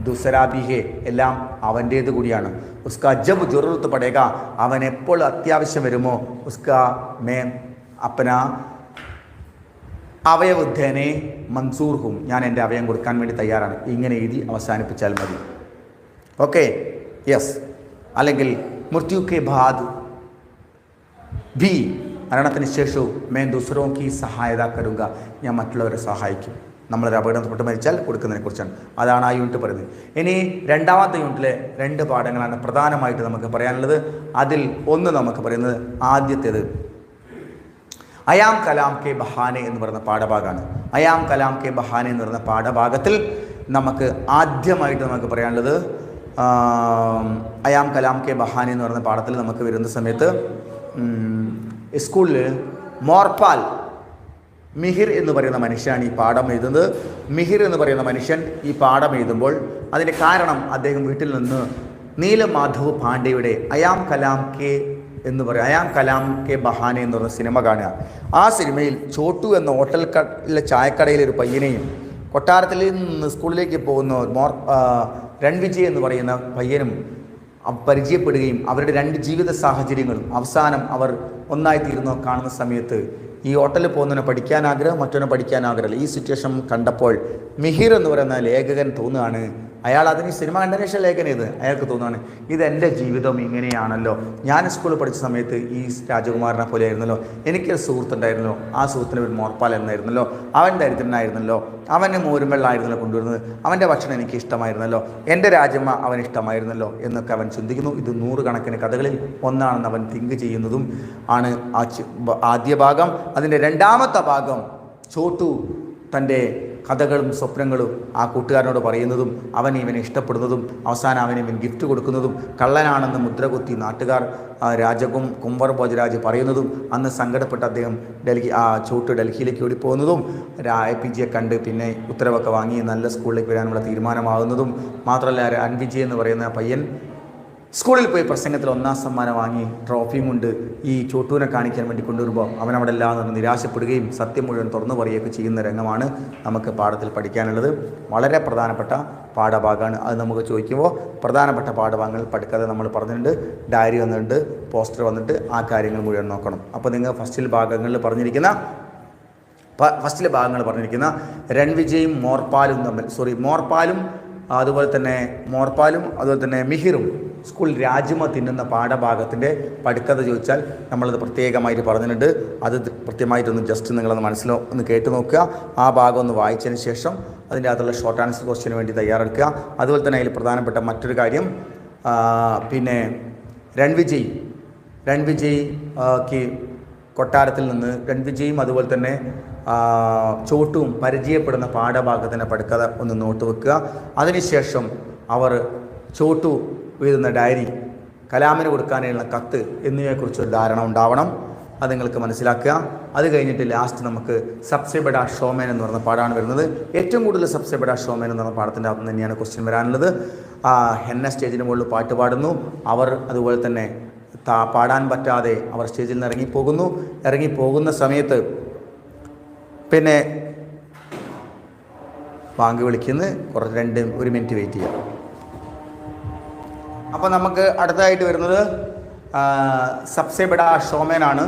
ദൂസരാ ബി ഹേ എല്ലാം അവൻ്റേത് കൂടിയാണ്. ഉസ്കാ ജബ് ജറൂറത്ത് പടേഗ അവൻ എപ്പോൾ അത്യാവശ്യം വരുമോ, ഉസ്കാ മേ അപ്പന അവയവുദ്ധേനെ മൻസൂർ ഹും ഞാൻ എൻ്റെ അവയം കൊടുക്കാൻ വേണ്ടി തയ്യാറാണ്. ഇങ്ങനെ എഴുതി അവസാനിപ്പിച്ചാൽ മതി. Okay, yes. അല്ലെങ്കിൽ മൃത്യു കെ ബാദ് ഭി മരണത്തിന് ശേഷവും മേ ദൂസറോं की സഹായത കരുക ഞാൻ മറ്റുള്ളവരെ സഹായിക്കും. നമ്മളൊരു അപകടപ്പെട്ട് മരിച്ചാൽ കൊടുക്കുന്നതിനെക്കുറിച്ചാണ്. അതാണ് ആ യൂണിറ്റ് പറയുന്നത്. ഇനി രണ്ടാമത്തെ യൂണിറ്റിലെ 2 പാഠങ്ങളാണ് പ്രധാനമായിട്ട് നമുക്ക് പറയാനുള്ളത്. അതിൽ ഒന്ന് നമുക്ക് പറയുന്നത് ആദ്യത്തേത് അയാം കലാം കെ ബഹാനെ എന്ന് പറയുന്ന പാഠഭാഗമാണ്. അയാം കലാം കെ ബഹാനെ എന്ന് പറയുന്ന പാഠഭാഗത്തിൽ നമുക്ക് ആദ്യമായിട്ട് നമുക്ക് പറയാനുള്ളത് അയാം കലാം കെ ബഹാനെ എന്ന് പറയുന്ന പാഠത്തിൽ നമുക്ക് വരുന്ന സമയത്ത് സ്കൂളിൽ മോർപാൽ മിഹിർ എന്ന് പറയുന്ന മനുഷ്യനാണ് ഈ പാഠം എഴുതുന്നത്. മിഹിർ എന്ന് പറയുന്ന മനുഷ്യൻ ഈ പാഠം എഴുതുമ്പോൾ അതിൻ്റെ കാരണം അദ്ദേഹം വീട്ടിൽ നിന്ന് നീലമാധവ് പാണ്ഡെയുടെ അയാം കലാം കെ എന്ന് പറയും അയാം കലാം കെ ബഹാനെ എന്ന് പറയുന്ന സിനിമ കാണുക. ആ സിനിമയിൽ ചോട്ടു എന്ന ഹോട്ടലിലെ ചായക്കടയിലെ ഒരു പയ്യനെയും കൊട്ടാരത്തിൽ നിന്ന് സ്കൂളിലേക്ക് പോകുന്ന രൺവിജയ് എന്ന് പറയുന്ന പയ്യനും പരിചയപ്പെടുകയും അവരുടെ രണ്ട് ജീവിത സാഹചര്യങ്ങളും അവസാനം അവർ ഒന്നായിത്തീരുന്നു കാണുന്ന സമയത്ത് ഈ ഹോട്ടലിൽ പോകുന്നവനെ പഠിക്കാൻ ആഗ്രഹം, മറ്റവനെ പഠിക്കാൻ ആഗ്രഹമില്ല. ഈ സിറ്റുവേഷൻ കണ്ടപ്പോൾ മിഹിർ എന്ന് പറയുന്ന ലേഖകൻ തോന്നുകയാണ്, അയാൾ അതിന് സിനിമ കണ്ടതിന് ശേഷം ലേഖനം ചെയ്ത് അയാൾക്ക് തോന്നുകയാണ് ഇതെൻ്റെ ജീവിതം ഇങ്ങനെയാണല്ലോ. ഞാൻ സ്കൂളിൽ പഠിച്ച സമയത്ത് ഈ രാജകുമാരനെ പോലെ ആയിരുന്നല്ലോ, എനിക്കൊരു സുഹൃത്തുണ്ടായിരുന്നല്ലോ, ആ സുഹൃത്തിന് ഒരു മോർപ്പാൽ എന്നായിരുന്നല്ലോ, അവൻ ദരിദ്രനായിരുന്നല്ലോ, അവന് മോരുമ്പെള്ളായിരുന്നല്ലോ കൊണ്ടുവരുന്നത്, അവൻ്റെ ഭക്ഷണം എനിക്ക് ഇഷ്ടമായിരുന്നല്ലോ, എൻ്റെ രാജമ്മ അവന് ഇഷ്ടമായിരുന്നല്ലോ എന്നൊക്കെ അവൻ ചിന്തിക്കുന്നു. ഇത് 100 കണക്കിന് കഥകളിൽ ഒന്നാണെന്ന് അവൻ തിങ്ക് ചെയ്യുന്നതും ആണ് ആദ്യ ഭാഗം. അതിൻ്റെ രണ്ടാമത്തെ ഭാഗം ചോട്ടു തൻ്റെ കഥകളും സ്വപ്നങ്ങളും ആ കൂട്ടുകാരനോട് പറയുന്നതും അവൻ ഇവനെ ഇഷ്ടപ്പെടുന്നതും അവസാനം അവന് ഇവൻ ഗിഫ്റ്റ് കൊടുക്കുന്നതും കള്ളനാണെന്ന് മുദ്രകുത്തി നാട്ടുകാർ കുംവർ ഭോജരാജ് പറയുന്നതും അന്ന് സങ്കടപ്പെട്ട് അദ്ദേഹം ചോട്ടു ഡൽഹിയിലേക്ക് ഓടിപ്പോകുന്നതും APJ കണ്ട് പിന്നെ ഉത്തരവൊക്കെ വാങ്ങി നല്ല സ്കൂളിലേക്ക് വരാനുള്ള തീരുമാനമാകുന്നതും മാത്രമല്ല രൺവിജയ് എന്ന് പറയുന്ന പയ്യൻ സ്കൂളിൽ പോയി പ്രസംഗത്തിൽ 1ാം സമ്മാനം വാങ്ങി ട്രോഫിയും കൊണ്ട് ഈ ചോട്ടുവിനെ കാണിക്കാൻ വേണ്ടി കൊണ്ടുവരുമ്പോൾ അവൻ അവിടെ എല്ലാം നിരാശപ്പെടുകയും സത്യം മുഴുവൻ തുറന്നു പറയുകയൊക്കെ ചെയ്യുന്ന രംഗമാണ് നമുക്ക് പാഠത്തിൽ പഠിക്കാനുള്ളത്. വളരെ പ്രധാനപ്പെട്ട പാഠഭാഗമാണ്. അത് നമുക്ക് ചോദിക്കുമ്പോൾ പ്രധാനപ്പെട്ട പാഠഭാഗങ്ങൾ പഠിക്കാതെ നമ്മൾ പറഞ്ഞിട്ടുണ്ട്. ഡയറി വന്നിട്ടുണ്ട്, പോസ്റ്റർ വന്നിട്ട് ആ കാര്യങ്ങൾ മുഴുവൻ നോക്കണം. അപ്പോൾ നിങ്ങൾ ഫസ്റ്റിലെ ഭാഗങ്ങൾ പറഞ്ഞിരിക്കുന്ന രൺവിജയും മോർപ്പാലും അതുപോലെ തന്നെ മിഹിറും സ്കൂൾ രാജ്യമ തിന്നുന്ന പാഠഭാഗത്തിൻ്റെ പഠിക്കഥ ചോദിച്ചാൽ നമ്മളത് പ്രത്യേകമായിട്ട് പറഞ്ഞിട്ടുണ്ട്. അത് കൃത്യമായിട്ടൊന്ന് ജസ്റ്റ് നിങ്ങളൊന്ന് ഒന്ന് കേട്ട് നോക്കുക. ആ ഭാഗം ഒന്ന് വായിച്ചതിന് ശേഷം അതിൻ്റെ അകത്തുള്ള ഷോർട്ട് ആൻസർ ക്വസ്റ്റ്യന് വേണ്ടി തയ്യാറെടുക്കുക. അതുപോലെ തന്നെ അതിൽ പ്രധാനപ്പെട്ട മറ്റൊരു കാര്യം പിന്നെ രൺവിജയ് കൊട്ടാരത്തിൽ നിന്ന് രൺവിജയും അതുപോലെ തന്നെ ചോട്ടുവും പരിചയപ്പെടുന്ന പാഠഭാഗത്തിൻ്റെ പഠിക്കഥ ഒന്ന് നോട്ട് വെക്കുക. അതിനുശേഷം അവർ ചോട്ടു എഴുതുന്ന ഡയറി, കലാമിന് കൊടുക്കാനുള്ള കത്ത് എന്നിവയെക്കുറിച്ചൊരു ധാരണ ഉണ്ടാവണം. അത് നിങ്ങൾക്ക് മനസ്സിലാക്കുക. അത് കഴിഞ്ഞിട്ട് ലാസ്റ്റ് നമുക്ക് സബ്സെ ബഡാ ഷോമേൻ എന്ന് പറയുന്ന പാഠമാണ് വരുന്നത്. ഏറ്റവും കൂടുതൽ സബ്സെ ബഡാ ഷോമേൻ എന്ന് പറയുന്ന പാഠത്തിൻ്റെ അകത്ത് തന്നെയാണ് ക്വസ്റ്റ്യൻ വരാനുള്ളത്. ഹെന്ന സ്റ്റേജിന് മുകളിൽ പാട്ട് പാടുന്നു. അവർ അതുപോലെ തന്നെ പാടാൻ പറ്റാതെ അവർ സ്റ്റേജിൽ നിന്ന് ഇറങ്ങിപ്പോകുന്ന സമയത്ത് പിന്നെ ബാങ്ക് വിളിക്കുന്ന ഒരു മിനിറ്റ് വെയിറ്റ് ചെയ്യാം. അപ്പോൾ നമുക്ക് അടുത്തതായിട്ട് വരുന്നത് സബ്സെ ബഡാ ഷോമേനാണ്.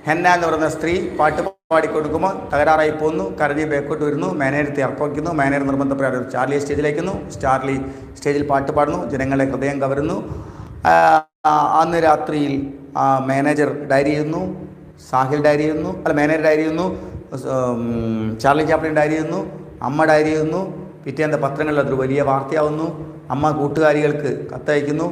ഹെന്ന എന്ന് പറയുന്ന സ്ത്രീ പാട്ട് പാടിക്കൊടുക്കുമ്പോൾ തകരാറായി പോകുന്നു, കരഞ്ഞ് ബേക്കോട്ട് വരുന്നു, മാനേജർ ഇറക്കിക്കുന്നു. മാനേജർ നിർബന്ധപ്രകാരം ചാർലിയെ സ്റ്റേജിലേക്കുന്നു. ചാർലി സ്റ്റേജിൽ പാട്ട് പാടുന്നു, ജനങ്ങളുടെ ഹൃദയം കവരുന്നു. അന്ന് രാത്രിയിൽ മാനേജർ ഡയറി ചെയ്യുന്നു, മാനേജർ ഡയറി ചെയ്യുന്നു, ചാർലി ചാപ്ലിൻ ഡയറി ചെയ്യുന്നു, അമ്മ ഡയറി ചെയ്യുന്നു. പിറ്റേന്ന് പത്രങ്ങളിൽ അതൊരു വലിയ വാർത്തയാവുന്നു. അമ്മ കൂട്ടുകാരികൾക്ക് കത്തയക്കുന്നു.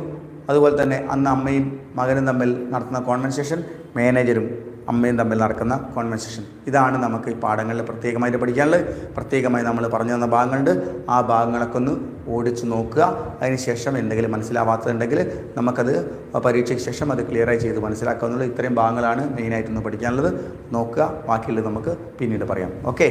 അതുപോലെ തന്നെ അന്ന് അമ്മയും മകനും തമ്മിൽ നടത്തുന്ന കോൺവെർസേഷൻ, മാനേജരും അമ്മയും തമ്മിൽ നടക്കുന്ന കോൺവെർസേഷൻ. ഇതാണ് നമുക്ക് ഈ പാഠങ്ങളിൽ പ്രത്യേകമായിട്ട് പഠിക്കാനുള്ളത്. പ്രത്യേകമായി നമ്മൾ പറഞ്ഞു തന്ന ഭാഗങ്ങളുണ്ട്. ആ ഭാഗങ്ങളൊക്കെ ഒന്ന് ഓടിച്ച് നോക്കുക. അതിനുശേഷം എന്തെങ്കിലും മനസ്സിലാവാത്തതുണ്ടെങ്കിൽ നമുക്കത് പരീക്ഷയ്ക്ക് ശേഷം അത് ക്ലിയറായി ചെയ്ത് മനസ്സിലാക്കാവുന്നുള്ളൂ. ഇത്രയും ഭാഗങ്ങളാണ് മെയിനായിട്ടൊന്ന് പഠിക്കാനുള്ളത്. നോക്കുക, ബാക്കിയുള്ളത് നമുക്ക് പിന്നീട് പറയാം. ഓക്കെ.